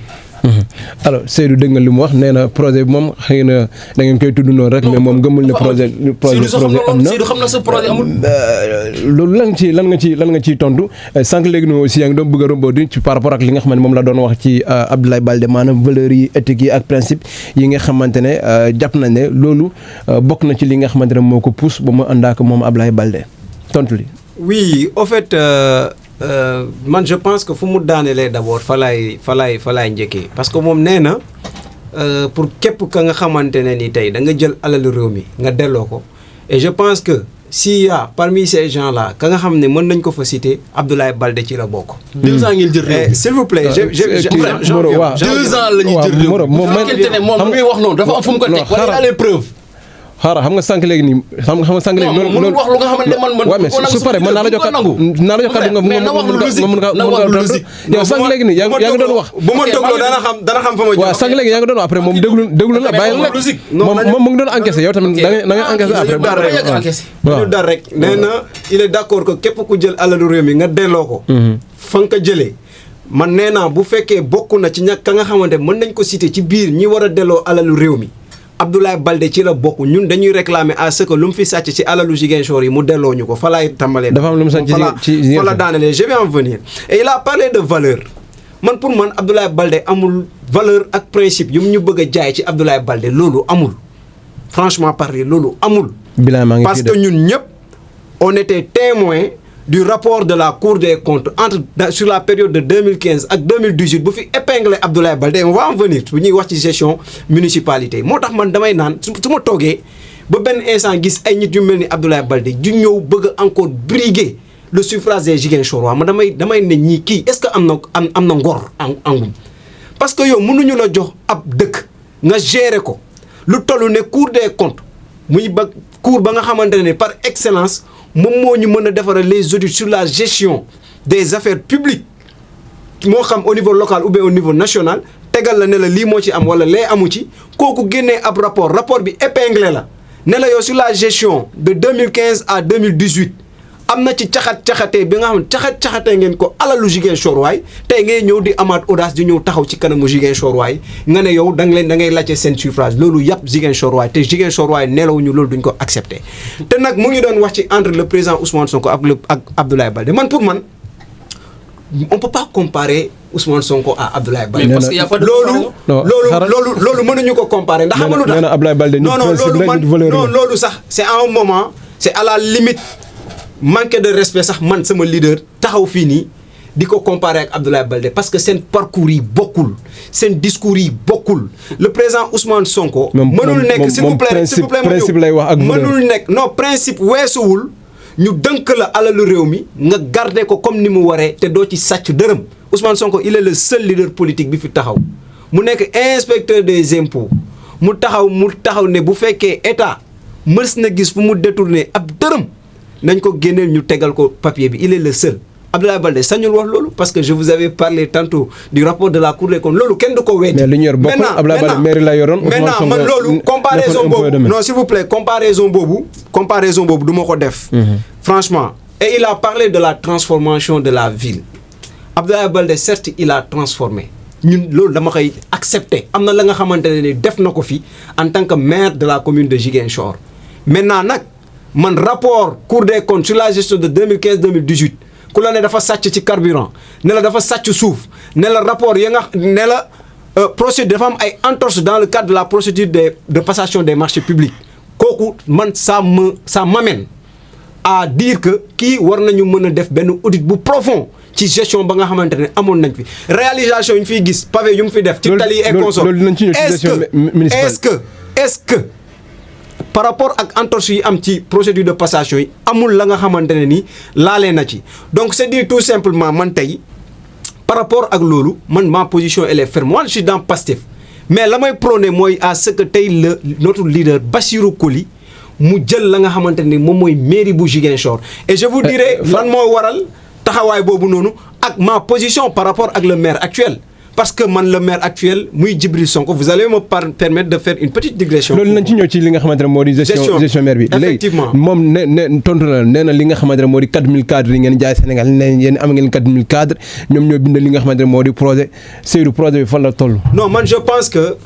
alors Seydou dégg nga li mu wax nee na projet bi moom xëy na da ngeen koy tudd noonu rek mais moom gëmul ne projet am na Seydou xam na sa projet amul. loolu lan nga ciy tontu sànq léegi noonu aussi yaa ngi doon bëgg a rebondir ci par rapport ak li nga xam ne moom la doon wax ci Abdoulaye Baldé maanaam valeurs yi éthiques yi ak principe yi nga xamante ne jàpp nañ ne loolu bokk na ci li nga xamante ne moo ko pousse ba mu ànd ak moom Abdoulaye Baldé tontu li. oui au fait. man je pense que fu mu daanelee d'abord fa laay njëkkee parce que moom nee na pour képp ka nga xamante ne ni tey da nga jël alalu réew mi nga delloo ko et je pense que s'il y a parmi ces gens là ka nga xam ne mën nañ ko fa citer Abdoulaye Baldé ci la bokk. 2 ans ngeen jël réew. s'il vous plaît 2 ans la ñuy jël réew. bu fekkente ne moom muy wax noonu dafa am fu mu ko teg wala il a les preuves. xaaral xam nga sànq léegi nii xam nga sànq léegi loolu wax lu nga xamante ne man waaw mais su paree man naa la jox kàddu nga mën yow sànq léegi nii yaa ngi doon wax bu ma dégloo dana xam fa ma waaw sànq léegi yaa ngi doon wax après moom déglu na bàyyi la moom mu ngi doon encaissé yow tamit da nga encaissé après ñu dar rek nee na il est d'accord que képp ku jël alalu réew mi nga delloo ko fa nga ko jëlee man nee naa bu fekkee bokk na ci ñàkk ka nga xamante mën nañ ko citer ci biir ñi war a delloo alalu réew mi Abdoulaye Baldé ci la bokk ñun dañuy réclamer à ce que lu mu fi sàcc ci alalu Ziguinchor yi mu delloo ñu ko fa laay tàmbalee. dafa am lu mu sàcc ci fa la daanelee je vais en venir et il a parlé de valeur man pour man Abdoulaye Baldé amul valeur ak principe yu mu ñu bëgg a jaay ci Abdoulaye Baldé loolu amul franchement parler loolu amul. bilan maa ngi parce que ñun ñëpp on était témoin du rapport de la Cour des comptes sur la période de 2015 ak 2018 bu fi épinglé Abdoulaye Baldé on va en venir bu ñuy wax ci gestion municipalité moo tax man damay naan su ma toogee ba benn instant gis ay nit yu mel ni Abdoulaye Baldé ju ñëw bëgg a encore briguer le suffrage des Ziguinchorois ma damay ne ñii kii est-ce que am na ngor angum parce que yow mënuñu la jox ab dëkk nga gérer ko lu toll ne Cour des comptes muy ba cour ba nga xamante ne par excellence moom moo ñu mën a defaral les audits sur la gestion des affaires publiques moo xam au niveau local ou bien au niveau national tegal la ne la lii moo ci am wala lee amu ci kooku génnee ab rapport bi épinglé la ne la yow sur la gestion de 2015 à 2018 am na ci caxat-caxatee bi nga xam ne caxat-caxatee ngeen ko alalu Ziguinchor waay tey ngay ñëw di amaat audace di ñëw taxaw ci kanamu Ziguinchor waay nga ne yow da ngay laajte seen suffrage loolu yàpp Ziguinchor waay te Ziguinchor waay nelawuñu loolu duñ ko accepté te nag mu ngi doon wax ci entre le président Ousmane Sonko ak Abdoulaye Baldé man pour man on peut pas comparer Ousmane Sonko à Abdoulaye Baldé. mais parce que y a pas de loolu mënuñu ko comparer ndax xamalu tax non loolu sax c'est à un moment c'est à la limite manque de respect sax man sama leader taxaw fii nii di ko comparer ak Abdoulaye Baldé parce que seen parcours yi bokkul seen discours yi bokkul le président Ousmane Sonko. mënul nekk s'il vous plaît principe lay wax ak mënul nekk non principe weesuwul ñu dënk la alalu réew mi nga garder ko comme ni mu waree te doo ci sàcc dërëm Ousmane Sonko il est le seul leader politique bi fi taxaw mu nekk inspecteur des impôts mu taxaw ne bu fekkee état mës na gis fu mu détourner ab dërëm. nañ ko génneel ñu tegal ko papier bi il est le seul Abdoulaye Baldé sañul wax loolu parce que je vous avais parlé tantôt du rapport de la Cour des comptes loolu kenn du ko weddi. mais li ñu yor bokkul Abdoulaye Baldé mairie la yoroon. maintenant man loolu comparaison boobu non s'il vous plaît comparaison boobu du ma ko def. franchement et il a parlé de la transformation de la ville Abdoulaye Baldé certes il a transformé ñun loolu dama koy accepter am na la nga xamante ne def na ko fi en tant que maire de la commune de Ziguinchor maintenant nag. man rapport Cour des comptes sur la gestion de 2015-2018 ku la ne dafa sàcc ci carburant ne la dafa sàcc suuf ne la rapport ya nga ne la procédure dafa am ay entorses dans le cadre de la procédure de passation des marchés publics kooku man ça m'amène à dire que kii war nañu mën a def benn audit bu profond ci gestion ba nga xamante ne amoon nañ fi réalisation yi ñu fiy gis pavé yu mu fi def ci tali et consorts est-ce que par rapport ak entorses yi am ci procédure de passation yi amul la nga xamante ne ni laalee na ci donc c'est dire tout simplement man tey par rapport ak loolu man ma position elle est ferme moi je suis dans Pastef mais la may prôné mooy à ce que tey notre leader Bassirou Koli mu jël la nga xamante ne moom mooy mairie bu Ziguinchor et je vous dirai lan moo waral taxawaay boobu noonu ak ma position par rapport ak le maire actuel parce que man le maire actuel muy Djibril Sonko vous allez me permettre de faire une petite digression. loolu nañ ci ñëw ci li nga xamante ne moo di gestion maire bi. effectivement léegi moom ne tontu na nee na li nga xamante ne moo di 4000 cadres yi ngeen jaay Sénégal ne yéen am ngeen 4000 cadres ñoom ñoo bind li nga xamante ne moo di projet Seydou projet bi fan la toll. non man je pense que.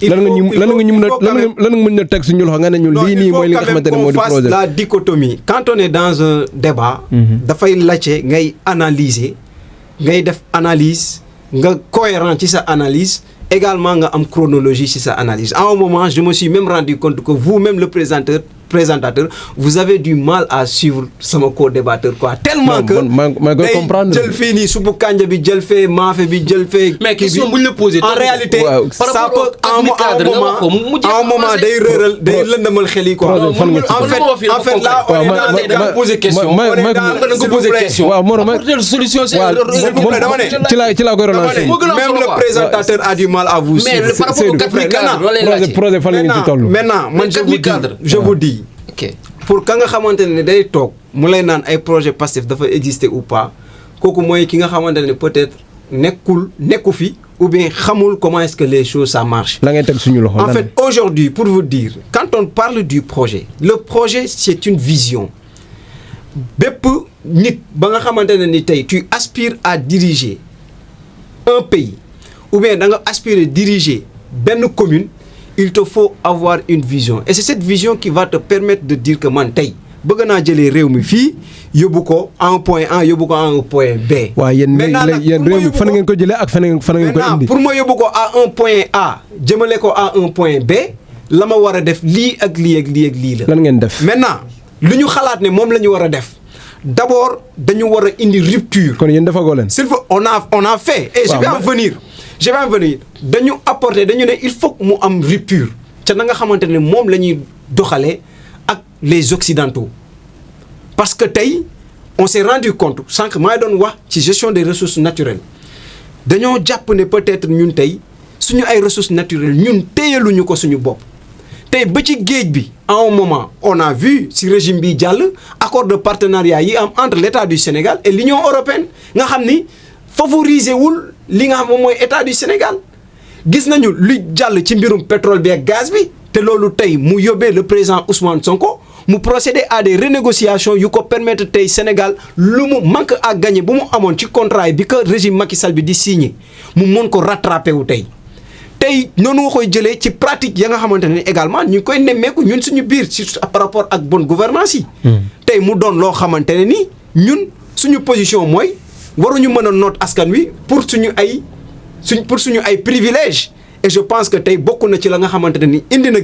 lan nga mën a teg suñu loxo nga ne ñu lii nii mooy li nga xamante ne moo di projet. la dichotomie quand on est dans un débat. dafay laajte ngay analyser ngay def analyse. nga cohérent ci sa analyse également nga am chronologie ci sa analyse à un moment je me suis même rendu compte que vous-même le présentateur vous avez du mal à suivre sama co-débatteur quoi tellement que day jël fii nii subu kànja bi jël fee maafe bi jël fee mais question bu ñu la posé en réalité ça peut à un moment day rëral day lëndamal xel yi quoi en fait là on est dans poser question waaw Moro solution ci laa koy relancer même le présentateur a du mal à vous suivre projet fan la ngeen ci toll maintenant man je vous dis ok pour ka nga xamante ne day toog mu lay naan ay projet Pastef dafa exister ou pas kooku mooy ki nga xamante ne peut-être nekku fi ou bien xamul comment est-ce que les choses ça marche. la ngay teg suñu loxo en fait aujourd'hui pour vous dire quand on parle du projet le projet c'est une vision bépp nit ba nga xamante ne ni tey tu aspires à diriger un pays ou bien da nga aspirer diriger benn commune il te faut avoir une vision et c'est cette vision qui va te permettre de dire que man tey bëgg naa jëlee réew mi fii yóbbu ko à un point A yóbbu ko à un point B. waaw yéen réew mi fan ngeen ko jëlee ak fan ngeen ko indi. pour ma yóbbu ko à un point A jëmale ko à un point B la ma war a def lii ak lii ak lii ak lii la. lan ngeen def maintenant lu ñu xalaat ne moom la ñu war a def d'abord dañu war a indi rupture. kon yéen defagoo leen. s'il faut on a fait. et je vais en venir dañu apporter dañu ne il faut mu am rupture ca na nga xamante ne moom la ñuy doxalee ak les occidentaux parce que tey on s'est rendu compte sànq maa ngi doon wax ci gestion des ressources naturelles dañoo jàpp ne peut-être ñun tey suñu ay ressources naturelles ñun téyeluñu ko suñu bopp tey ba ci géej bi à un moment on a vu si régime bi jàll accord de partenariat yi am entre l'État du Sénégal et l'Union européenne nga xam ni favoriser wul li nga xam moom mooy État du Sénégal gis nañu lu jàll ci mbirum pétrole bi ak gaz bi te loolu tey mu yóbbee le président Ousmane Sonko mu procéder à des renégociations yu ko permettre tey Sénégal lu mu manque à gagner bu mu amoon ci contrat yi bi que régime Macky Sall bi di signé mu mën ko rattraper wu tey noonu nga koy jëlee ci pratique ya nga xamante ne également ñu ngi koy nemmeeku ñun suñu biir ci par rapport ak bonne gouvernance yi tey mu doon loo xamante ne ni ñun suñu position mooy waruñu mën a noot askan wi pour suñu ay privilèges et je pense que tey bokk na ci la nga xamante ne ni indi na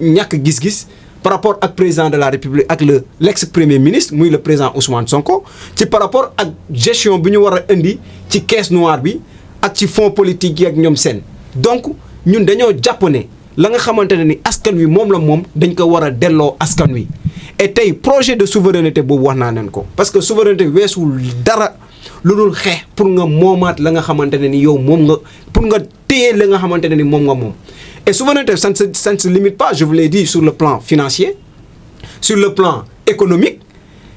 ñàkk gis-gis par rapport ak président de la République ak l'ex-premier ministre muy le président Ousmane Sonko ci par rapport ak gestion bi ñu war a indi ci caisse noire bi ak ci fonds politique yi ak ñoom seen donc ñun dañoo jàpp ne la nga xamante ne ni askan wi moom la moom dañ ko war a delloo askan wi et tey projet de souveraineté boobu wax naa leen ko parce que souveraineté weesuwul dara lu dul xeex pour nga moomaat la nga xamante ne ni yow moom nga pour nga téye la nga xamante ne ni moom nga moom et souveraineté ça ne se limite pas je vous l'ai dit sur le plan financier sur le plan économique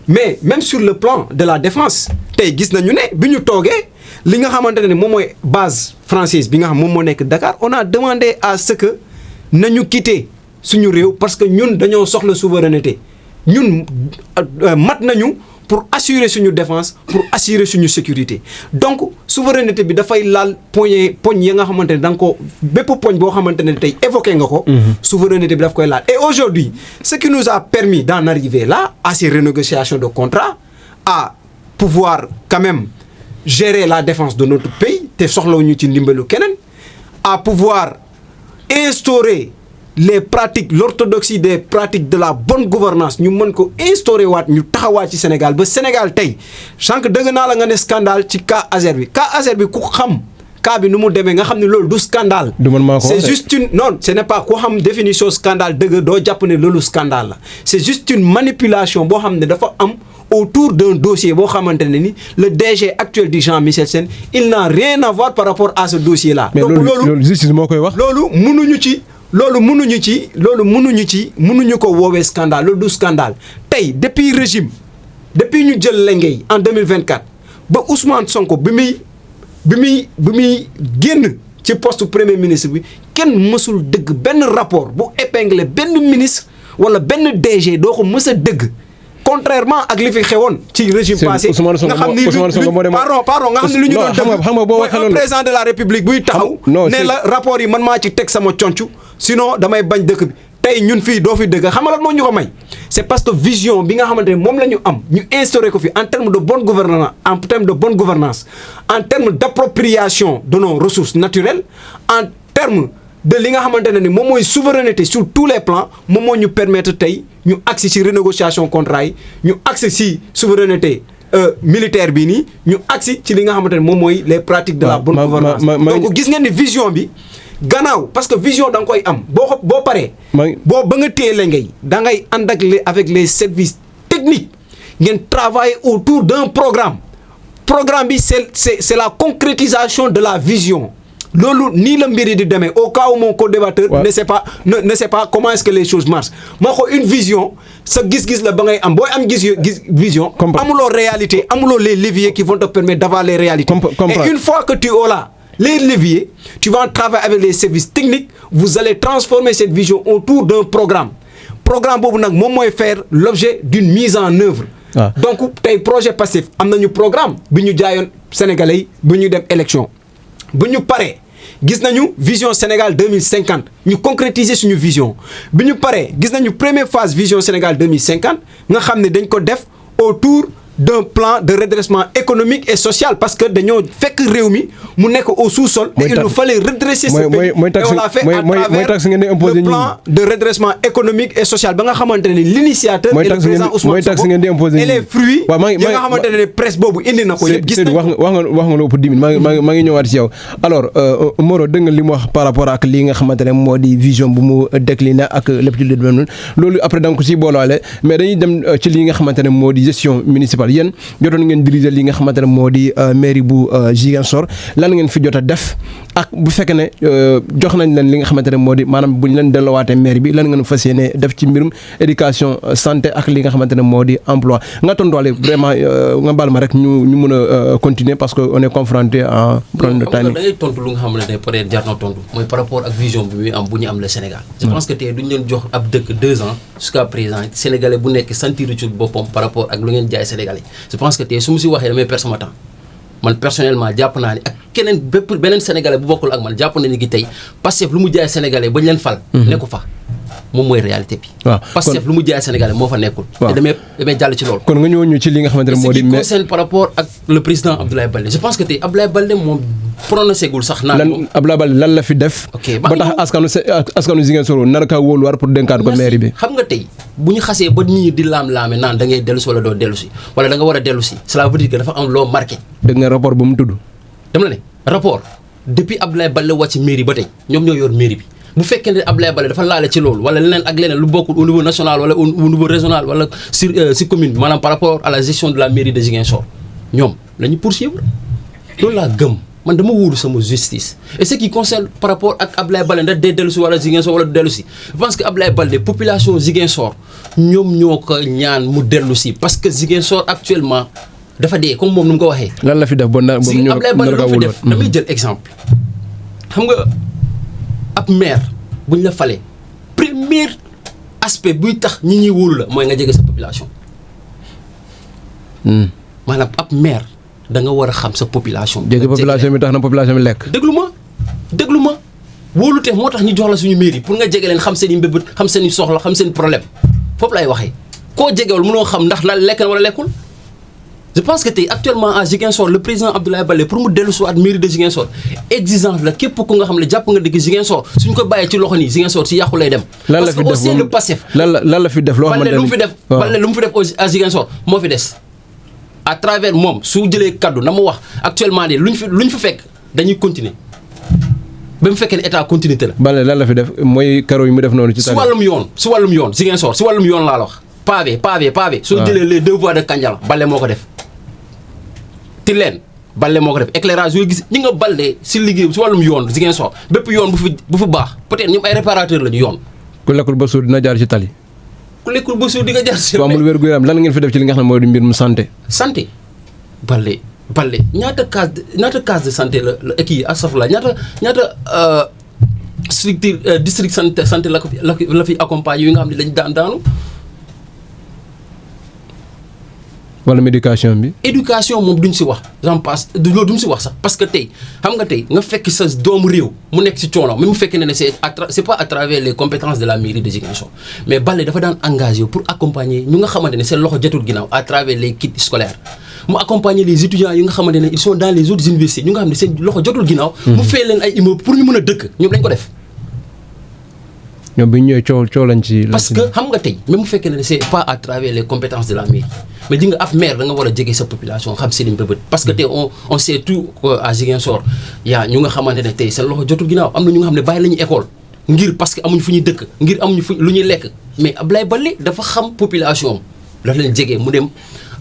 mais même sur le plan de la défense tey gis nañu ne bi ñu toogee li nga xamante ne moom mooy base française bi nga xam moom moo nekk Dakar on a demandé à ce que nañu quitter suñu réew parce que ñun dañoo soxla souveraineté ñun mat nañu pour assurer suñu défense pour assurer suñu sécurité donc souveraineté bi dafay laal poñ ya nga xamante ne da nga ko bépp poñ boo xamante ne tey évoqué nga ko souveraineté bi daf koy laal et aujourd'hui ce qui nous a permis d'en arriver là à ces renégociations de contrats à pouvoir quand même gérer la défense de notre pays te soxlawuñu ci ndimbalu keneen à pouvoir instaurer les pratiques l'orthodoxie des pratiques de la bonne gouvernance ñu mën ko instaurer waat ñu taxawaat ci Sénégal ba Sénégal tey sànq dëgg naa la nga ne scandale ci cas Azer bi ku xam cas bi nu mu demee nga xam ne loolu du scandale c'est juste une non ce n'est pas ku xam définition scandale dëgg doo jàpp ne loolu scandale la c'est juste une manipulation boo xam ne dafa am autour d'un dossier boo xamante ne ni le DG actuel du Jean-Michel Sène il n'a rien à voir par rapport à ce dossier là donc loolu justice moo koy wax loolu mënuñu ko woowee scandale loolu du scandale tey depuis ñu jël Lengueye en 2024 ba Ousmane Sonko bi muy génn ci poste premier ministre bi kenn mësul dëgg benn rapport bu épinglé benn ministre wala benn DG doo ko mës a dëgg contrairement ak li fi xewoon ci régime passé nga xam ni pardon nga xam ni lu ñu doon dëgg mooy un président de la République buy taxaw ne la rapport yi man maa ci teg sama conc sinon damay bañ dëkk bi tey ñun fii doo fi dëgg xam nga lan moo ñu ko may c'est parce que vision bi nga xamante ne moom la ñu am ñu instauré ko fi en termes de bonne gouvernance en termes d'appropriation de nos ressources naturelles en termes de li nga xamante ne ni moom mooy souveraineté sur tous les plans moom moo ñu permettre tey ñu agsi ci renégociation contrat yi ñu agsi ci souveraineté militaire bi nii ñu agsi ci li nga xamante ne moom mooy les pratiques de la bonne gouvernance donc gis ngeen ni vision bi gannaaw parce que vision da nga koy am boo paree ba nga téye Lengueye da ngay ànd ak avec les services techniques ngeen travailler autour d'un programme bi c'est la concrétisation de la vision loolu nii la mbiri di demee au cas où mon co-débatteur ne sait pas comment est-ce que les choses marchent moo ko une vision sa gis-gis la ba ngay am booy am vision amuloo réalité amuloo les leviers qui vont te permettre d'avoir les réalités et une fois que tu as là les leviers tu vas travailler avec les services techniques vous allez transformer cette vision autour d'un programme boobu nag moom mooy faire l'objet d'une mise en œuvre donc tey projet Pastef am nañu programme bi ñu jaayoon Sénégalais yi bu ñu dem élection bu ñu paree gis nañu vision Sénégal 2050 ñu concrétiser suñu vision bi ñu paree gis nañu première phase vision Sénégal 2050 nga xam ne dañ ko def autour d'un plan de redressement économique et social parce que dañoo fekk réew mi mu nekk au sous-sol et il nous fallait redresser ce pays et on l'a fait à travers le plan de redressement économique et social ba nga xamante ne l'initiateur et le président Ousmane Sonko et les fruits yi nga xamante ne presse boobu indi na ko yëpp gis nañ wax nga lu ëpp 10 minutes maa ngi ñëwaat ci yow alors Moro dégg nga li mu wax par rapport ak li nga xamante ne moo di vision bu mu décliné ak lépp ci lu mel loolu après da nga ko ciy boolaale mais dañuy dem ci li nga xamante ne moo di gestion municipale yéen jotoon ngeen diriger li nga xamante ne moo di mairie bu Ziguinchor lan ngeen fi jot a def ak bu fekkee ne jox nañ leen li nga xamante ne moo di maanaam bu ñu leen delloowaatee mairie bi lan ngeen fas yéene def ci mbirum éducation santé ak li nga xamante ne moo di emploi nga tontuwaale vraiment nga baal ma rek ñu mën a continuer parce que on est confronté à problème de timing. da ngay tontu lu nga xam ne peut-être jar na tontu mooy par rapport ak vision bi muy am bu ñu am le Sénégal. je pense que tey duñ leen jox ab dëkk 2 ans jusqu'à présent sénégalais bu nekk sentir ci boppam par rapport ak lu ngeen jaay sénégalais. je pense que tey su ma si waxee damay perdre sama temps man personnellement jàpp naa ne ak keneen beneen sénégalais bu bokkul ak man jàpp na ni ki tey Pastef lu mu jaay sénégalais bañ leen fal. nekku fa moom mooy réalité bi. waaw Pastef lu mu jaay sénégalais moo fa nekkul. waaw te damay jàll ci loolu. kon nga ñëwoon ñu ci li nga xamante ne moo di. ce qui concerne par rapport ak le président Abdoulaye Baldé je pense que tey Abdoulaye Baldé moom prononcé gul sax. naan Abdoulaye Baldé lan la fi def. ok ba tax askanu Ziguinchor nar kaa wóoluwaat pour dénkaat ko mairie bi. xam nga tey bu ñu xasee ba nit ñi di laam-laame naan da ngay dellu si wala doo dellu si wala da nga war a dellu si cela veut dire que dafa am loo marqué. dégg nga rapport ba mu tudd. dama la ne rapport depuis Abdoulaye Baldé wàcc mairie ba tey ñoom ñoo yor mairie bi bu fekkee ne Abdoulaye Baldé dafa laale ci loolu wala leneen ak leneen lu bokkul au niveau national wala au niveau régional wala si commune bi maanaam par rapport à la gestion de la mairie de Ziguinchor ñoom la ñu poursuivre loolu laa gëm man dama wóolu sama justice et ce qui concerne par rapport ak Abdoulaye Baldé ndax day dellu si wala Ziguinchor wala du dellu si je pense que Abdoulaye Baldé population Ziguinchor ñoom ñoo ko ñaan mu dellu si parce que Ziguinchor actuellement dafa dee comme moom nu mu ko waxee. lan la fi def ba Abdoulaye Baldé lu fi def damay jël exemple xam nga ab maire bu ñu la falee premier aspect buy tax ñi ñuy wóolu la mooy nga jege sa population. maanaam ab maire da nga war a xam sa population. jege population bi tax na population bi lekk. déglu ma wóolute moo tax ñu jox la suñu mairie pour nga jege leen xam seen i mbébét xam seen i soxla xam seen problème foofu lay waxee koo jegewul mënoo xam ndax la lekk na wala lekkul. je pense que tey actuellement à Ziguinchor le président Abdoulaye Baldé pour mu dellu si waat mairie de Ziguinchor exigence la képp ku nga xam ne jàpp nga dëgg Ziguinchor suñ ko bàyyee ci loxo nii Ziguinchor si yàqu lay dem. parce que au sein de Pastef lan la fi def loo xamante ne Baldé lu mu fi def à Ziguinchor moo fi des. à travers moom su jëlee kaddu na mu wax actuellement nii luñ fi fekk dañuy continuer ba mu fekkee ne état continuité la. Baldé lan la fi def mooy karo yi mu def noonu. ci si wàllum yoon Ziguinchor si wàllum yoon laa la wax. pavé. soo jëlee les 2 voies de Kandiala Baldé moo ko def. Tilène Baldé moo ko def éclairage yooyu gis ñi nga Baldé si liggéey si wàllum yoon Ziguinchor bépp yoon bu fi baax peut-être ñoom ay réparateur la ñu yoon. ku lekkul ba suur dina jaar ci tali. ku lekkul ba suur di nga jaar si. amul wér-gu-yaram lan ngeen fi def ci li nga xam ne mooy di mbirum santé. santé Baldé ñaata case de santé la kii astafurlah ñaata structure district santé la fi accompagné yi nga xam ne dañ daanu. wala éducation bi. éducation moom duñ si wax j'en passe loolu duñ si wax sax parce que tey xam nga tey nga fekk sa doomu réew mu nekk si coono même mu fekkee ne c'est pas à travers les compétences de la mairie de Ziguinchor mais Baldé dafa daan engagé pour accompagner ñu nga xamante ne seen loxo jotul ginnaaw à travers les kits scolaires mu accompagner les étudiants yi nga xamante ne ils sont dans les autres universités ñu nga xam ne seen loxo jotul ginnaaw. mu fay leen ay immeubles pour ñu mën a dëkk ñoom dañ ko def. ñoom bi ñu ñëwee coow lañ ci. parce que xam nga tey même mu fekkee ne c'est pas à travers les compétences de la mairie mais di nga ab maire da nga war a jege sa population xam seen i mbëbët parce que tey on sait tout à Ziguinchor yaa ñu nga xamante ne tey seen loxo jotul ginnaaw am na ñu nga xam ne bàyyi la ñu école ngir parce que amuñ fu ñuy dëkk ngir amuñu fu lu ñuy lekk mais Abdoulaye Baldé dafa xam population am dafa leen jege mu dem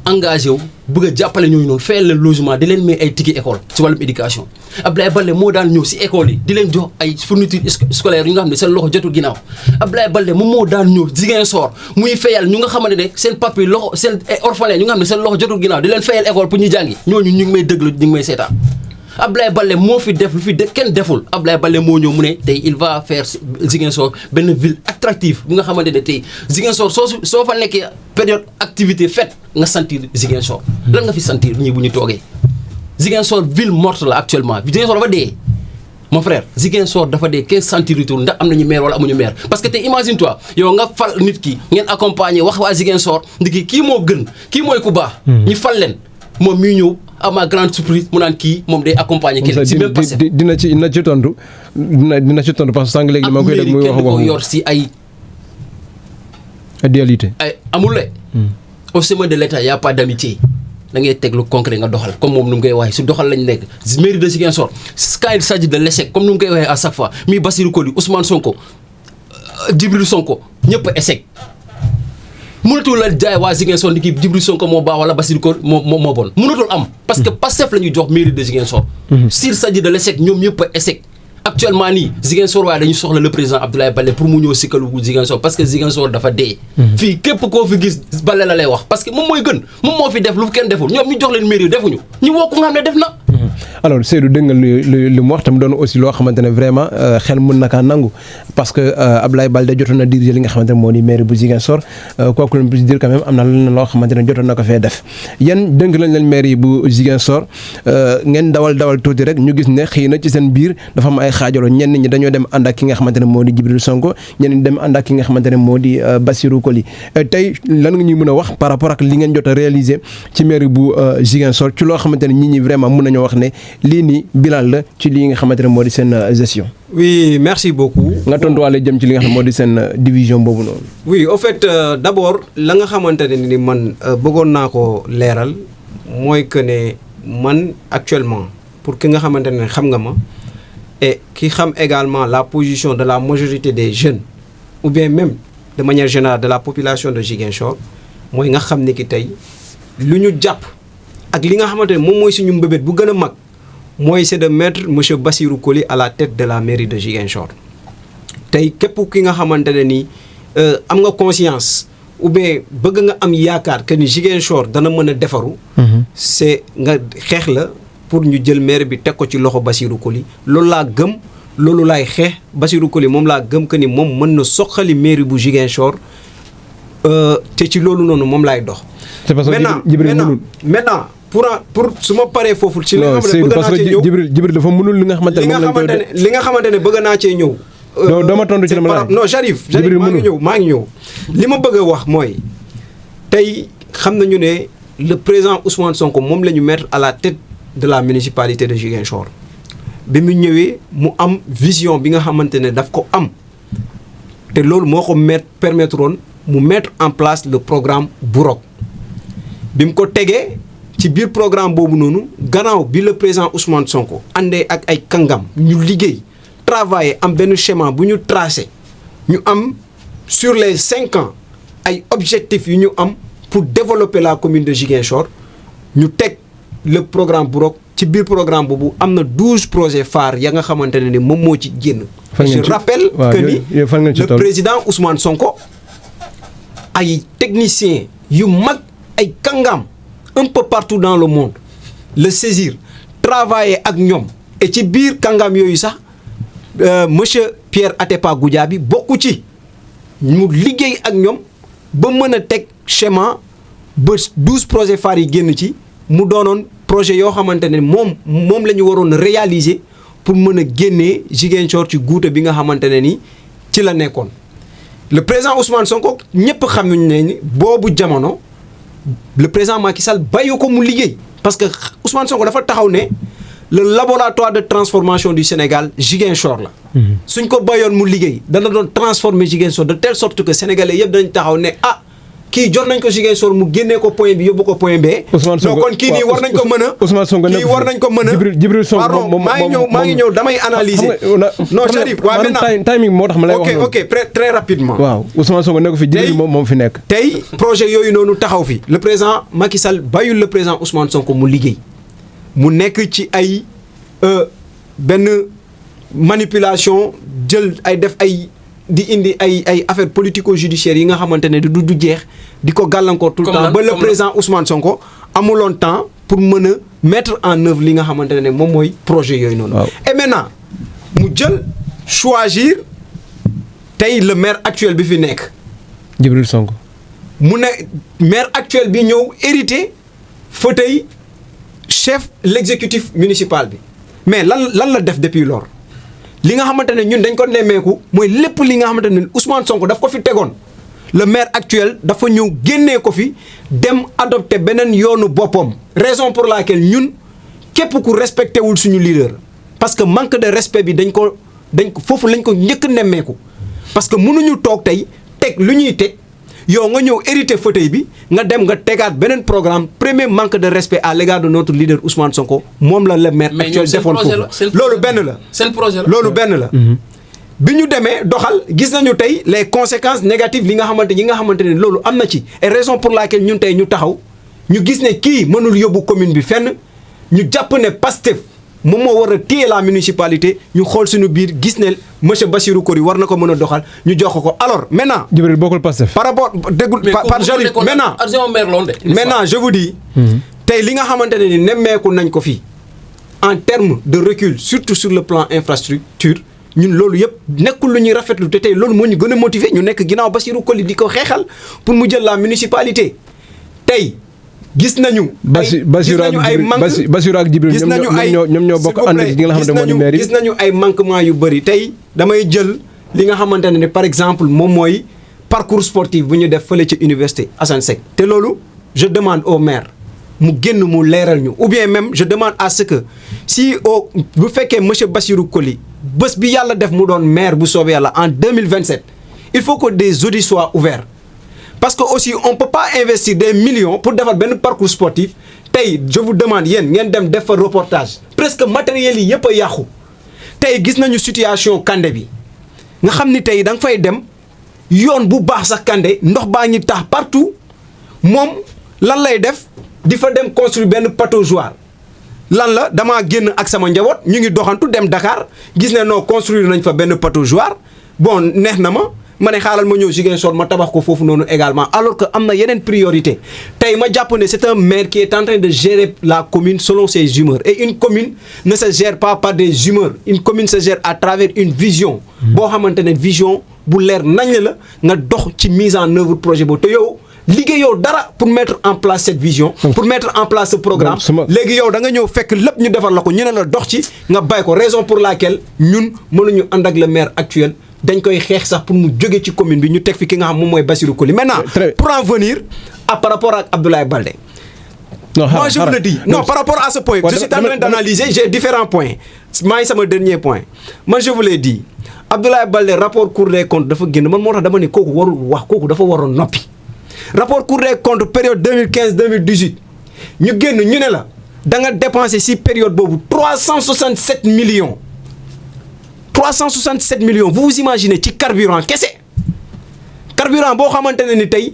engagé wu bëgg a jàppale ñooñu noonu fayal leen logement di leen may ay ticket école ci wàllum éducation Abdoulaye Baldé moo daan ñëw si école yi di leen jox ay fournitures scolaires yu nga xam ne seen loxo jotul ginnaaw Abdoulaye Baldé moom moo daan ñëw Ziguinchor muy fayal ñu nga xamante ne seen papier loxo seen orphelin ñu nga xam ne seen loxo jotul ginnaaw di leen fayal école pour ñu jàngi ñooñu ñu ngi may déglu ñu ngi may seetaan Abdoulaye Baldé moo fi def lu fi kenn deful Abdoulaye Baldé moo ñëw mu ne tey il va faire Ziguinchor benn ville attractif bu nga xamante ne tey Ziguinchor soo fa nekkee période activité fête nga sentir Ziguinchor. lan nga fi sentir ñii bu ñu toogee Ziguinchor ville morte la actuellement Ziguinchor dafa dee mon frère Ziguinchor dafa dee 15 centilitres ndax am nañu maire wala amuñu maire parce que tey imagine toi yow nga fal nit ki ngeen accompagner wax waa Ziguinchor ndi kii moo gën kii mooy ku baax. ñu fal leen moom miy ñëw à ma grande surprise mu naan kii moom day accompagner keneen si même passé dina ci tontu parce que sànq léegi ma koy dégg muy wax ko yor si ay dualité ay amul le au sommet de l'État y a pas d'amitié da ngay teg lu concret nga doxal comme moom nu mu koy waxee su doxal lañ nekk mairie de Ziguinchor quand il s'agit de l'échec comme nu mu koy waxee à chaque fois mi Bassirou Koli Ousmane Sonko Djibril Sonko ñëpp a échec mënatul la jaay waa Ziguinchor ni kii Djibril Sonko moo baax wala Bassirou Koli moo bon mënatul am parce que Pastef la ñuy jox mairie de Ziguinchor s'il s'agit de l'échec ñoom ñëpp a échec actuellement nii Ziguinchor waaye dañu soxla le président Abdoulaye Baldé pour mu ñëw sikkalu Ziguinchor parce que Ziguinchor dafa dee fii képp koo fi gis Baldé la lay wax parce que moom mooy gën moom moo fi def lu kenn deful ñoom ñu jox leen mairie defuñu ñu woo ko nga xam ne def na alors Seydou dégg nga lu mu wax tam doon aussi loo xamante ne vraiment xel mën na kaa nangu parce que Abdoulaye Baldé jotoon na diriger li nga xamante ne moo di mairie bu Ziguinchor quoi que l'on puisse dire quand même am na leneen loo xamante ne jotoon na ko fee def yéen dënk lañ leen mairie bu Ziguinchor ngeen dawal tuuti rek ñu gis ne xëy na ci seen biir dafa am ay xaajaloo ñenn ñi dañoo dem ànd ak ki nga xamante ne moo di Djibril Sonko ñenn ñi dem ànd ak ki nga xamante ne moo di Bassirou Koli tey lan nga ñuy mën a wax par rapport ak li ngeen jot a réaliser ci mairie bu Ziguinchor ci loo xamante ne nit ñi vraiment mën nañoo wax ne lii nii bilan la ci lii nga xamante ne moo di seen gestion. oui merci beaucoup. nga tontuwaale jëm ci li nga xam moo di seen division boobu noonu. oui au fait d'abord la nga xamante ne ni man bëggoon naa ko leeral mooy que ne man actuellement pour ki nga xamante ne xam nga ma et ki xam également la position de la majorité des jeunes ou bien même de manière générale de la population de Ziguinchor mooy nga xam ne ki tey lu ñu jàpp ak li nga xamante ne moom mooy suñu mbébét bu gën a mag mooy c'est de mettre monsieur Bassirou Koli à la tête de la mairie de Ziguinchor tey képp ki nga xamante ne ni am nga conscience ou bien bëgg nga am yaakaar que ni Ziguinchor dana mën a defaru c'est nga xeex la pour ñu jël maire bi teg ko ci loxo Bassirou Koli loolu laa gëm loolu laay xeex Bassirou Koli moom laa gëm que ni moom mën na soqali mairie bu Ziguinchor te ci loolu noonu moom laay dox. c'est parce que maintenant pour su ma paree foofu. ci li nga xamante ne bëgg naa cee ñëw Djibril dafa mënul li nga xamante ne li nga xamante ne bëgg naa cee ñëw. doo ma tontu ci dama laaj non j'arrive maa ngi ñëw li ma bëgg a wax mooy tey xam nañu ne le président Ousmane Sonko moom la ñu mettre à la tête de la municipalité de Ziguinchor bi mu ñëwee mu am vision bi nga xamante ne daf ko am te loolu moo ko permettre woon mu mettre en place le programme Burok bi mu ko tegee ci biir programme boobu noonu gannaaw bi le président Ousmane Sonko àndee ak ay kàngam ñu liggéey travailler am benn schéma bu ñu tracé ñu am sur les 5 ans ay objectifs yu ñu am pour développer la commune de Ziguinchor ñu teg le programme Burok ci biir programme boobu am na 12 projets phares ya nga xamante ne ni moom moo ci génn. je rappelle que ni le président Ousmane Sonko ay techniciens yu mag ay kàngam un peu partout dans le monde le saisir travailler ak ñoom et ci biir kàngam yooyu sax monsieur Pierre Atepa Goudiaby bokku ci mu liggéey ak ñoom ba mën a teg schéma ba 12 projets phares yi génn ci mu doonoon projet yoo xamante ne moom la ñu waroon réaliser pour mën a génnee Ziguinchor ci guute bi nga xamante ne ni ci la nekkoon le président Ousmane Sonko ñëpp xam nañu ne ni boobu jamono le président Macky Sall bàyyi ko mu liggéey parce que Ousmane Sonko dafa taxaw ne le laboratoire de transformation du Sénégal Ziguinchor la. suñ ko bàyyoon mu liggéey dana doon transformer Ziguinchor de telle sorte que sénégalais yëpp dañ taxaw ne kii jot nañ ko Ziguinchor mu génnee ko point bi yóbbu ko point B. Ousmane Sonko kon kii nii war nañ ko mën a. Ousmane Sonko kii war nañ ko mën a. Djibril Sonko moom maa ngi ñëw damay analyser. non Cherif waaw maintenant timing moo tax ma lay wax noonu. ok très rapidement. waaw Ousmane Sonko nekk fi Djibril moom fi nekk. tey projet yooyu noonu taxaw fi le président Macky Sall bàyyul le président Ousmane Sonko mu liggéey mu nekk ci ay benn manipulation jël ay def ay. di indi ay affaires politico-judiciaires yi nga xamante ne du jeex di ko gàllankoor tout le temps ba le président Ousmane Sonko amuloon temps pour mën a mettre en œuvre li nga xamante ne moom mooy projet yooyu noonu. et maintenant mu jël choisir tey le maire actuel bi fi nekk. Djibril Sonko. mu ne maire actuel bi ñëw hérité fauteuil chef l'exécutif municipal bi mais lan la def depuis lors li nga xamante ne ñun dañ ko nemmeeku mooy lépp li nga xamante ne Ousmane Sonko daf ko fi tegoon le maire actuel dafa ñëw génnee ko fi dem adopté beneen yoonu boppam raison pour laquelle ñun képp ku respecté wul suñu leader parce que manque de respect bi dañ ko foofu lañ ko njëkk nemmeeku parce que mënuñu toog tey teg lu ñuy teg yow nga ñëw hérité fauteuil bi nga dem nga tegaat beneen programme premier manque de respect à l'égard de notre leader Ousmane Sonko moom la le maire actuel defoon foofu loolu benn la seen projet la loolu benn la bi ñu demee doxal gis nañu tey les conséquences négatives yi nga xamante ne loolu am na ci et raison pour laquelle ñun tey ñu taxaw ñu gis ne kii mënul yóbbu commune bi fenn ñu jàpp ne Pastef moom moo war a téye la municipalité ñu xool suñu biir gis ne monsieur Bassirou Kori war na ko mën a doxal ñu jox ko alors maintenant. Djibril bokkul Pastef. par rapport déggul par Jalil maintenant je vous dis. tey li nga xamante ne ni nemmeeku nañ ko fii en termes de recul surtout sur le plan infrastructure ñun loolu yëpp nekkul lu ñuy rafetlu te tey loolu moo ñu gën a motiver ñu nekk ginnaaw Bassirou Kori di ko xeexal pour mu jël la municipalité tey. gis nañu Bassirou ak Djibril ñoom ñoo bokk ànd ci nga xamante moo di maire yi gis nañu ay manquement yu bëri tey damay jël li nga xamante ne par exemple moom mooy parcours sportif bu ñu def fële ci université Assane Seck te loolu je demande au maire mu génn mu leeral ñu ou bien même je demande à ce que si bu fekkee monsieur Bassirou Koli bés bi yàlla def mu doon maire bu soobee yàlla en 2027 il faut que des audits soient ouverts parce que aussi on peut pas investir des millions pour defar benn parcours sportif tey je vous demande yéen ngeen dem def fa reportage presque matériel yi yëpp a yàqu tey gis nañu situation Kandé bi nga xam ni tey da nga fay dem yoon bu baax sax Kandé ndox baa ngi tax partout moom lan lay def di fa dem construire benn pataugeoire lan la damaa génn ak sama njaboot ñu ngi doxantu dem Dakar gis ne non construire nañ fa benn pataugeoire bon neex na ma ne xaaral ma ñëw Ziguinchor ma tabax ko foofu noonu également alors que am na yeneen priorité tey ma jàpp ne c'est un maire qui est en train de gérer la commune selon ses humeurs et une commune ne se gère pas par des humeurs une commune se gère à travers une vision boo xamante ne vision bu leer nañ la nga dox ci mise en œuvre projet boobu te yow liggéeyoo dara pour mettre en place cette vision pour mettre en place ce programme léegi yow da nga ñëw fekk lépp ñu defar la ko ñu ne la dox ci nga bàyyi ko raison pour laquelle ñun mënuñu ànd ak le maire actuel dañ koy xeex sax pour mu jóge ci commune bi ñu teg fi ki nga xam moom mooy Bassirou Koli maintenant pour en venir par rapport ak Abdoulaye Baldé moi je vous le dis non par rapport à ce point je suis en train d'analyser j'ai différents points maa ngi sama dernier point moi je vous l'ai dit Abdoulaye Baldé rapport Cour des comptes dafa génn man moo tax dama ne kooku warul wax kooku dafa waroon noppi rapport Cour des comptes période 2015-2018 ñu génn ñu ne la da nga dépensé si période boobu 367 millions 367 millions vous vous imaginez ci carburant kese carburant boo xamante ne ni tey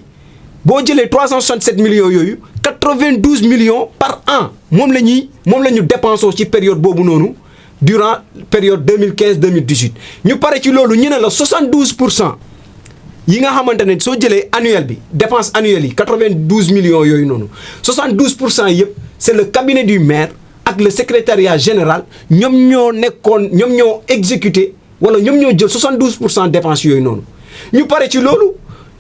boo jëlee 367 millions yooyu 92 millions par an moom la ñu dépensé ci période boobu noonu durant période 2015-2018 ñu pare ci loolu ñu ne la 72% yi nga xamante ne soo jëlee annuel bi dépense annuelle yi 92 millions yooyu noonu 72% yëpp c'est le cabinet du maire ak le secrétariat général ñoom ñoo exécuté wala ñoom ñoo jël 72% dépenses yooyu noonu ñu pare ci loolu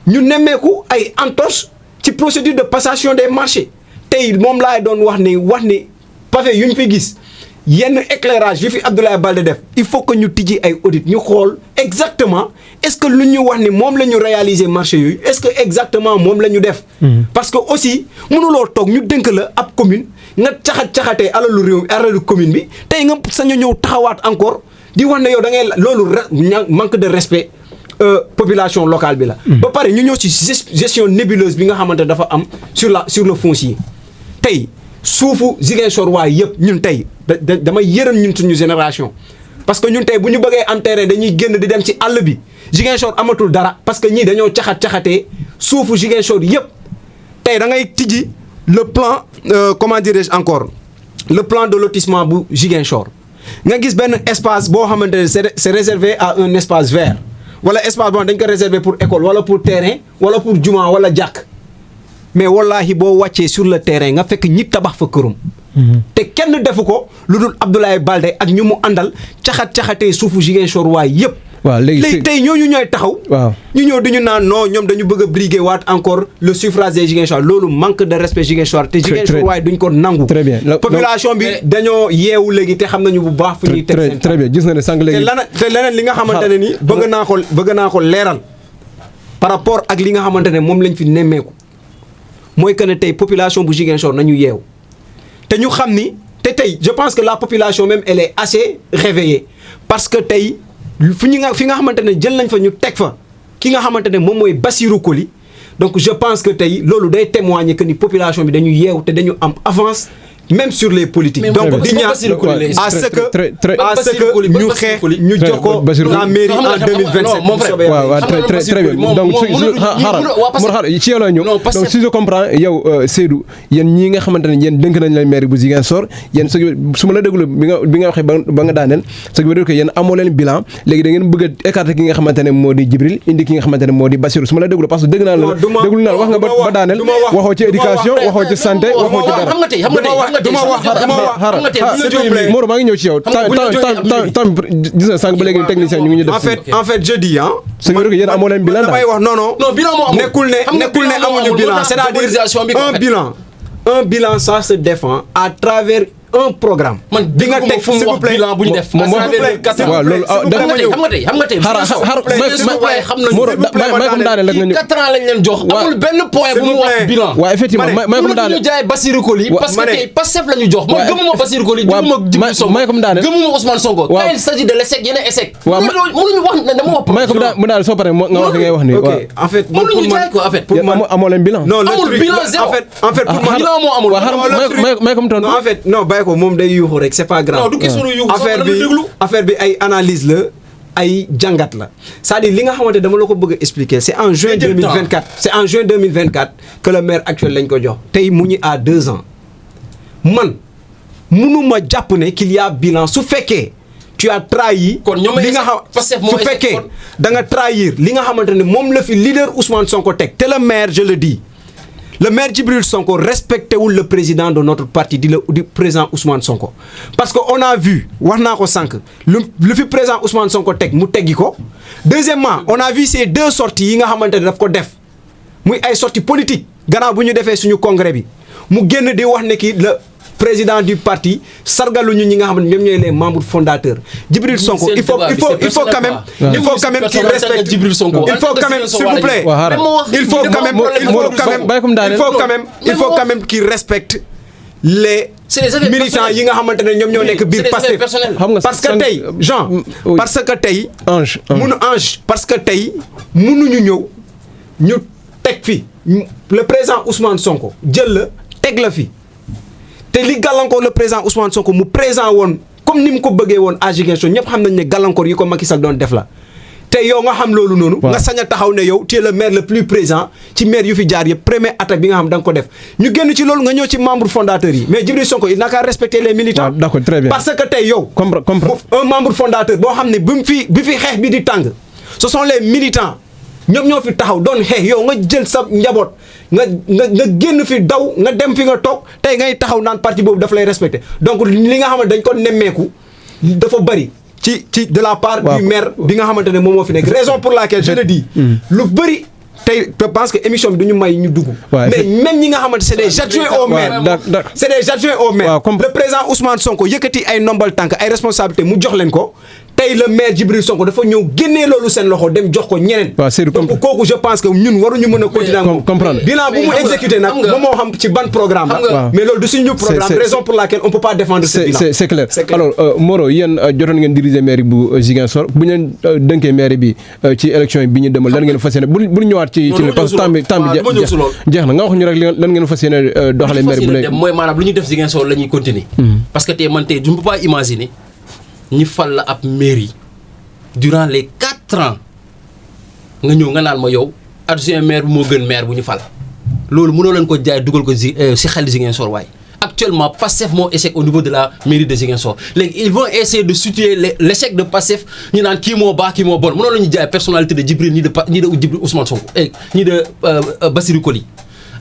ñu nemmeeku ay entorse ci procédure de passation des marchés tey moom laay doon wax ni pavé yu ñu fi gis yenn éclairage yu fi Abdoulaye Baldé def il faut que ñu tijji ay audit ñu xool exactement est-ce que lu ñu wax ni moom la ñu réaliser marché yooyu est-ce que exactement moom la ñu def parce que aussi mënuloo toog ñu dénk la ab commune nga caxatee alalu commune bi tey nga sañ a ñëw taxawaat encore di wax ne yow da ngay loolu manque de respect population locale bi la ba pare ñu ñëw ci gestion nébuleuse bi nga xamante dafa am sur le foncier tey suufu Ziguinchor waay yëpp ñun tey damay yërëm ñun suñu génération parce que ñun tey bu ñu bëggee am terrain dañuy génn di dem ci àll bi Ziguinchor amatul dara parce que ñii dañoo caxatee suufu Ziguinchor yëpp tey da ngay tijji le plan comment dirais-je encore le plan de lotissement bu Ziguinchor nga gis benn espace boo xamante ne c'est réservé à un espace vert wala espace boo dañ ko réservé pour école wala pour terrain wala pour juma wala jàkk mais wallahi boo wàccee sur le terrain nga fekk ñi tabax fa kërum te kenn defu ko lu dul Abdoulaye Baldé ak ñu mu àndal caxatee suufu Ziguinchor waay yëpp waaw léegi tey ñooñu ñooy taxaw. waaw ñu ñëw duñu naan non ñoom dañu bëgg a briguer waat encore le suffrage des Ziguinchor loolu manque de respect Ziguinchor te Ziguinchor waaye duñ ko nangu. très bien population bi dañoo yeewu léegi te xam nañu bu baax fu ñuy teg seen très bien gis nga ne sànq léegi te leneen li nga xamante ne ni bëgg naa ko leeral par rapport ak li nga xamante ne moom lañ fi nemmeeku mooy que ne tey population bu Ziguinchor nañu yeewu te ñu xam ni te tey je pense que la population même elle est assez réveillée parce que tey fi nga xamante ne jël nañ fa ñu teg fa ki nga xamante ne moom mooy Bassirou Koli donc je pense que tey loolu day témoigner que ni population bi dañu yeewu te dañu am avance même sur les politiques. donc di ñaan à ce que ñu xeex ñu jox ko la mairie en 2027. waaw très bien donc xaaral ci yow la ñëw donc si je comprends yow Seydou yéen ñii nga xamante ne yéen dénk nañ la mairie bu Ziguinchor yéen su ma la déglu bi nga waxee ba nga daaneel ce qui veut dire que yéen amoo leen bilan léegi da ngeen bëgg a écarter ki nga xamante ne moo di Djibril indi ki nga xamante ne moo di Bassirou su ma la déglu parce que dégg naa la déglu naa wax nga ba daaneel waxoo ci éducation waxoo ci santé waxoo ci dara Moro maa ngi ñëw ci yow temps gis nga sànq ba léegi technicien ñu ngi ñu def en fait je dis c'est vrai que yéen amoo leen bilan damay wax non bilan moo amul nekkul ne amuñu bilan c'est-à-dire un bilan ça se défend à travers un programme. man bi nga teg fu mu wax bilan bu ñu def. waaw loolu xam nga tey quatre ans lañ leen jox. amul benn point bu mu wax bilan. waaw effectivement may ko mu daane ñu jaay Bassirou Koli parce que tey Pastef la ñu jox. man gëmuma Bassirou Koli gëmuma Djibril Sonko may ko mu daane gëmuma Ousmane Sonko. waaw il s'agit de l'échec yeneen échec. waaw mënuñu wax ne dama wax. may ko mu daane soo paree nga wax li ngay wax nii. ok en fait mënuñu jaay ko en fait. amoo leen bilan. non amul bilan zéro en fait pour bilan moo amul. may ko mu tontu en fait non bàyyi ko moom day yuuxu rek c'est pas grave. non du question yuuxu affaire bi ay analyse la ay jàngat la c'est-à-dire li nga xamante dama la ko bëgg a expliquer c'est en juin 2024 que le maire actuel lañ ko jox tey mu ngi à 2 ans man mënuma jàpp ne qu'il y a bilan su fekkee tu as trahi li nga xam su fekkee da nga trahir li nga xamante ne moom la fi leader Ousmane Sonko teg te le maire je le dis le maire Djibril Sonko respecté wul le président de notre parti du président Ousmane Sonko parce que on a vu wax naa ko sànq lu fi président Ousmane Sonko teg mu teggi ko deuxièmement on a vu ces 2 sorties yi nga xamante ne daf ko def muy ay sorties politiques gannaaw bu ñu defee suñu congrès bi mu génn di wax ne ki le président du parti sargaluñu ñi nga xam ne ñoom ñooy les membres fondateurs Djibril Sonko il faut quand même qu'il respecte Djibril Sonko il faut quand même s'il vous plaît il faut quand même qu'il respecte les militants yi nga xamante ne ñoom ñoo nekk biir Pastef parce que tey Jean parce que tey parce que tey mënuñu ñëw ñu teg fi le président Ousmane Sonko jël la teg la fi te li gàllankoor le président Ousmane Sonko mu présent woon comme ni mu ko bëggee woon à Ziguinchor ñëpp xam nañ ne gàllankoor yi ko Macky Sall doon def la te yow nga xam loolu noonu. nga sañ a taxaw ne yow tu es le maire le plus présent ci maire yu fi jaar yëpp première attaque bi nga xam da nga ko def ñu génn ci loolu nga ñëw ci membre fondateur yi mais Djibril Sonko il n'a qu'à respecter les militants. d'accord très bien parce que tey yow. un membre fondateur boo xam ne bi fi xeex bi di tàng ce sont les militants ñoom ñoo fi taxaw doon xeex yow nga jël sa njaboot. nga génn fi daw nga dem fi nga toog tey ngay taxaw naan parti boobu daf lay respecté donc li nga xamante dañ ko nemmeeku dafa bëri ci de la part du maire bi nga xamante ne moom moo fi nekk raison pour laquelle je le dis lu bëri tey je pense que émission bi du ñu may ñu dugg mais même ñi nga xamante c'est des adjoints au maire c'est des adjoints au maire le président Ousmane Sonko yëkkati ay ndombal tànk ay responsabilités mu jox leen ko tey le maire Djibril Sonko dafa ñëw génnee loolu seen loxo dem jox ko ñeneen. donc kooku je pense que ñun waruñu mën a continuer. comprendre bilan bu mu exécuté nag moom moo xam ci ban programme la. mais loolu du suñu programme raison pour laquelle on peut pas défendre ce bilan. c'est clair alors Moro yéen jotoon ngeen diriger mairie bu Ziguinchor bu ñu leen dënkee mairie bi ci élection bi ñu demal lan ngeen fas yéene bu ñëwaat ci parce que temps bi jeex na nga wax ñu rek lan ngeen fas yéene doxalee mairie bu léegi. mooy maanaam lu ñuy def Ziguinchor la ñuy continuer. parce que tey man tey je ne peux pas imaginer ñi fal la ab mairie durant les 4 ans nga ñëw nga naan ma yow adjoint maire bi moo gën maire bu ñu fal loolu mënoo leen ko jaay dugal ko si xel Ziguinchor waaye actuellement Pastef moo échec au niveau de la mairie de Ziguinchor léegi ils vont essayer de situer l'échec de Pastef ñu naan kii moo baax kii moo bon mënoo la ñu jaay personnalité de Djibril ni de Djibril Ousmane Sonko ni de Bassirou Koli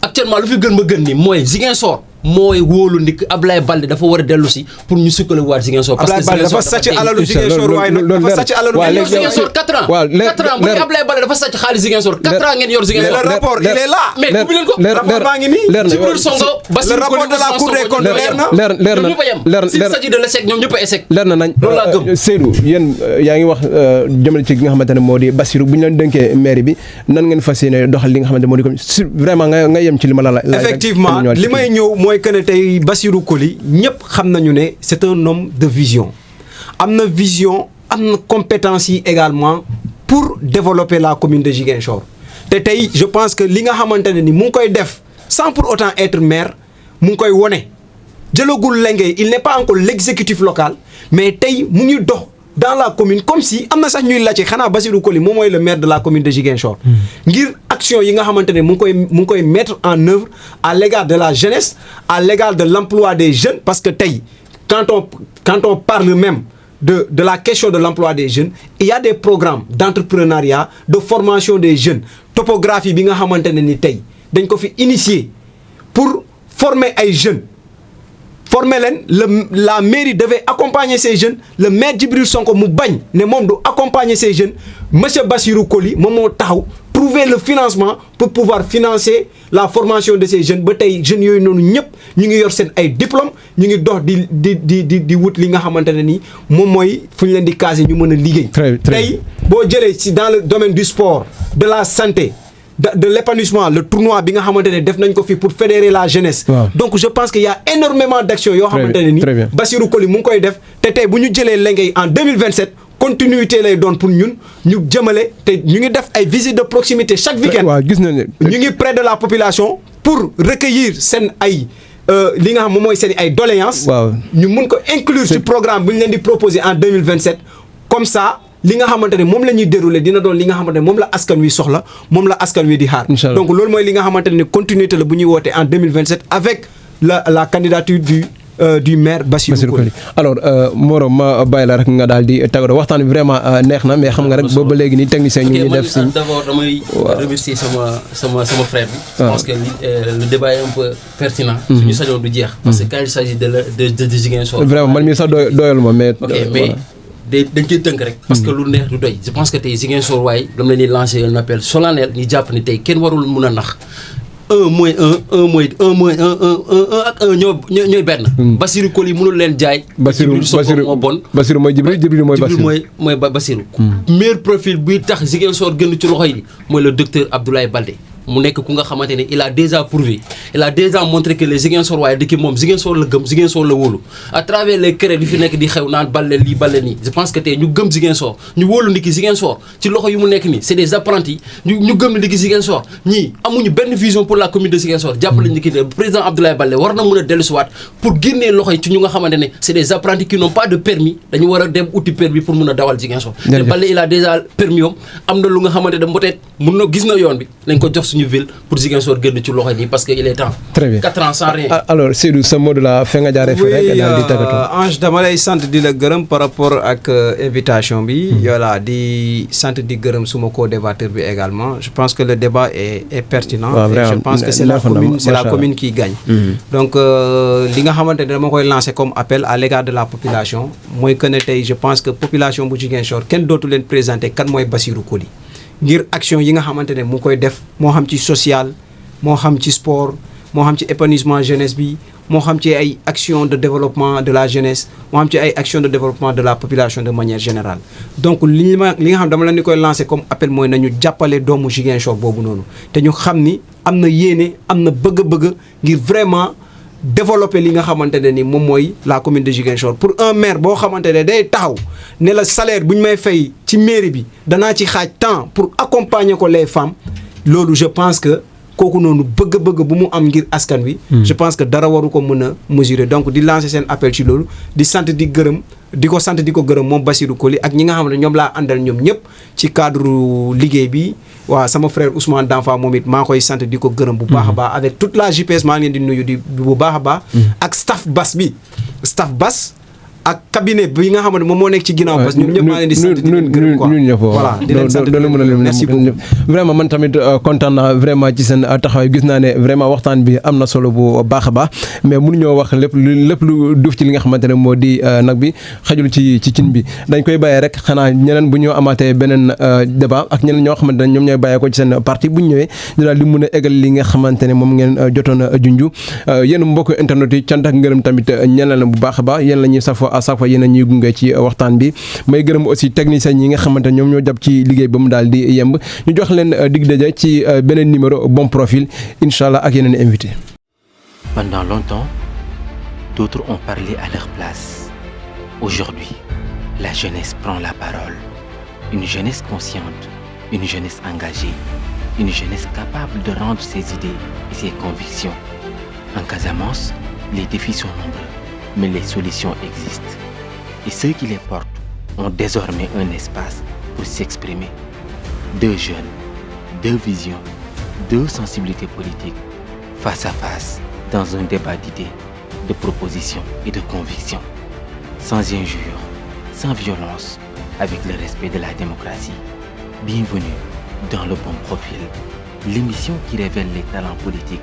actuellement lu fi gën ma gën ni mooy Ziguinchor mooy wóolu ndik Ablaye Balde dafa war a dellu si pour ñu sukkale waat Ziguinchor parce que dafa sàcc alalu Ziguinchor waaye nag dafa sàcc alalu Ziguinchor 4 4 ans. waaw 4 ans bu ñu Ablaye Baldé dafa sàcc xaalis Ziguinchor 4 ans ngeen yor Ziguinchor. mais le rapport il est là. mais ubbi leen ko. rapport baa ngi nii. Djibril Sonko Bassirou le rapport de la Cour des comptes leer na. leer na s'il s'agit de l'échec ñoom ñëpp a échec. leer na nañ loolu laa gëm. Seydou yéen yaa ngi wax jëmale ci gi nga xamante ne moo di Bassirou bu ñu leen dénkee mairie bi nan ngeen fas yéene doxal li nga xamante moo di comme vraiment nga yem ci li ma la effectivement li may ñëw mooy que ne tey Bassirou Coly ñëpp xam nañu ne c'est un homme de vision am na vision am na compétence yi également pour développer la commune de Ziguinchor te tey je pense que li nga xamante ne ni mu ngi koy def sans pour autant être maire mu ngi koy wone jëlagul lenge il n'est pas encore l'exécutif local mais tey mu ngi dox dans la commune comme si am na sax ñuy laajte xanaa Bassirou Coly moom mooy le maire de la commune de Ziguinchor ngir action yi nga xamante ne mu ngi koy mettre en œuvre à l'égard de la jeunesse à l'égard de l'emploi des jeunes parce que tey quand on parle même de la question de l'emploi des jeunes il y a des programmes d'entrepreneuriat de formation des jeunes topographie bi nga xamante ne ni tey dañ ko fi initier pour former ay jeunes former leen la mairie devait accompagner ces jeunes le maire Djibril Sonko mu bañ ne moom du accompagner ces jeunes monsieur Bassirou Coly moom moo taxaw trouver le financement pour pouvoir financer la formation de ces jeunes ba tey jeunes yooyu noonu ñëpp ñu ngi yor seen ay diplômes ñu ngi dox di wut li nga xamante ne ni moom mooy fu ñu leen di caser ñu mën a liggéey. tey boo jëlee ci dans le domaine du sport de la santé. de l'épanouissement le tournoi bi nga xamante ne def nañ ko fi pour fédérer la jeunesse. donc je pense qu'il y a énormément d'actions yoo xamante ne ni Bassirou Coly mu ngi koy def te tey bu ñu jëlee Lengueye en 2027 continuité lay doon pour ñun ñu jëmale te ñu ngi def ay visites de proximité chaque week-end. waaw gis nañ ñu ngi près de la population pour recueillir seen ay li nga xam moom mooy seen ay doléances. ñu mun ko inclure ci programme bu ñu leen di proposer en 2027 comme ça. li nga xamante ne moom la ñuy dérouler dina doon li nga xamante ne moom la askan wi soxla moom la askan wi di xaar. donc loolu mooy li nga xamante ne continuité la bu ñuy woote en 2027 avec la candidature du maire Bassirou Coly. alors Moro ma bàyyi la rek nga daal di tàggatoo waxtaan bi vraiment neex na mais xam nga rek boobu ba léegi nii technicien ñu ngi def si. d'abord damay remercier sama frère bi. je pense que le débat est un peu pertinent. suñu sañoon du jeex. parce que quand il s'agit de Ziguinchor. vraiment man mii sax doyal ma mais. mais dañ koy tënk rek parce que lu neex du doy je pense que tey Ziguinchor waaye dama leen di lancer un appel solennel ñu jàpp ni tey kenn warul mun a nax 1 moins 1 moins 1 ak 1 ñooy benn. Bassirou Coly mënul leen jaay. Bassirou moo bon. Bassirou mooy Djibril mooy Bassirou mooy Bassirou. meilleur profil buy tax Ziguinchor gën ci loxo yi mooy le docteur Abdoulaye Baldé. mu nekk ku nga xamante ne il a déjà prouvé il a déjà montré que les Ziguinchor waaye dëkk moom Ziguinchor la gëm Ziguinchor la wóolu à travers les crédits yu fi nekk di xew naan balle lii balle nii je pense que tey ñu gëm Ziguinchor ñu wóolu ndiki Ziguinchor ci loxo yu mu nekk nii c'est des apprentis ñu gëm ndiki Ziguinchor ñii amuñu benn vision pour la commune de Ziguinchor jàppale ndiki ne président Abdoulaye Baldé war na mën a dellusiwaat pour génnee loxo yi ci ñu nga xamante ne c'est des apprentis qui n'ont pas de permis dañu war a dem uti permis pour mën a dawal Ziguinchor te Baldé il a déjà permis yom am na lu nga xamante ne peut-être mën na gis na yoon bi nañ ko jox suñu ville pour Ziguinchor génn ci loxo yi parce que il est temps. Très bien 4 ans sans rien. alors Seydou sa mot de la fin nga jaaree. oui Ange dama lay sant di la gërëm par rapport ak invitation bi. voilà di sant di gërëm suma co-débatteur bi également je pense que le débat est pertinent. et je pense que c'est la commune qui gagne. donc li nga xamante ne dama koy lancer comme appel à l'égard de la population mooy que ne tey je pense que population bu Ziguinchor kenn dootu leen présenter kan mooy Bassirou Coly. ngir action yi nga xamante ne mu koy def moo xam ci social moo xam ci sport moo xam ci épanouissement jeunesse bi moo xam ci ay action de développement de la jeunesse moo xam ci ay action de développement de la population de manière générale donc li nga xam dama leen di koy lancer comme appel mooy nañu jàppale doomu Ziguinchor boobu noonu te ñu xam ni am na yéene am na bëgg-bëgg ngir vraiment développer li nga xamante ne ni moom mooy la commune de Ziguinchor pour un maire boo xamante ne day taxaw ne la salaire bu ñu may fay ci mairie bi danaa ci xaaj temps pour accompagner ko les femmes loolu je pense que kooku noonu bëgg-bëgg bu mu am ngir askan wi. je pense que dara waru ko mën a mesurer donc di lancer seen appel ci loolu di sant di gërëm di ko sant di ko gërëm moom Bassirou Coly ak ñi nga xam ne ñoom laa àndal ñoom ñëpp ci cadre liggéey bi. waaw sama frère Ousmane Danfa moom it maa koy sant di ko gërëm bu baax a baax avec toute la JPS maa ngi leen di nuyu di bu baax a baax. ak staff bas bi staff bas ak cabinet bi nga xamante moom moo nekk ci ginnaaw parce que ñun ñëpp maa leen di sant di leen gërëm quoi voilà di leen sant merci beaucoup vraiment man tamit kontaan naa vraiment ci seen taxawaay gis naa ne vraiment waxtaan bi am na solo bu baax a baax mais mënuñoo wax lépp lu duuf ci li nga xamante ne moo di nag bi xajul ci cin bi dañ koy bàyyee rek xanaa ñeneen bu ñu amaatee beneen débat ak ñeneen ñoo xamante ne ñoom ñooy bàyyee ko ci seen parti bu ñu ñëwee ñu daal di mën a égal li nga xamante ne moom ngeen jotoon a junju yéen mbokk internet yi cant ak ngërëm tamit ñeneen la bu baax a baax yéen la ñuy safoo à chaque fois yéen a ñuy gunge ci waxtaan bi may gërëm aussi techniciens yi nga xamante ne ñoom ñoo jàpp ci liggéey ba mu daal di yemb ñu jox leen dig daje ci beneen numéro Bon Profil incha allah ak yeneen invité. Pendant longtemps, d'autres ont parlé à leur place. Aujourd'hui, la jeunesse prend la parole. Une jeunesse consciente, une jeunesse engagée, une jeunesse capable de rendre ses idées et ses convictions. En Casamance, les défis sont nombreux, mais les solutions existent. Et ceux qui les portent ont désormais un espace pour s'exprimer. Deux jeunes, deux visions, deux sensibilités politiques, face à face, dans un débat d'idées, de propositions et de convictions. Sans injure, sans violence, avec le respect de la démocratie. Bienvenue dans le Bon Profil, l'émission qui révèle les talents politiques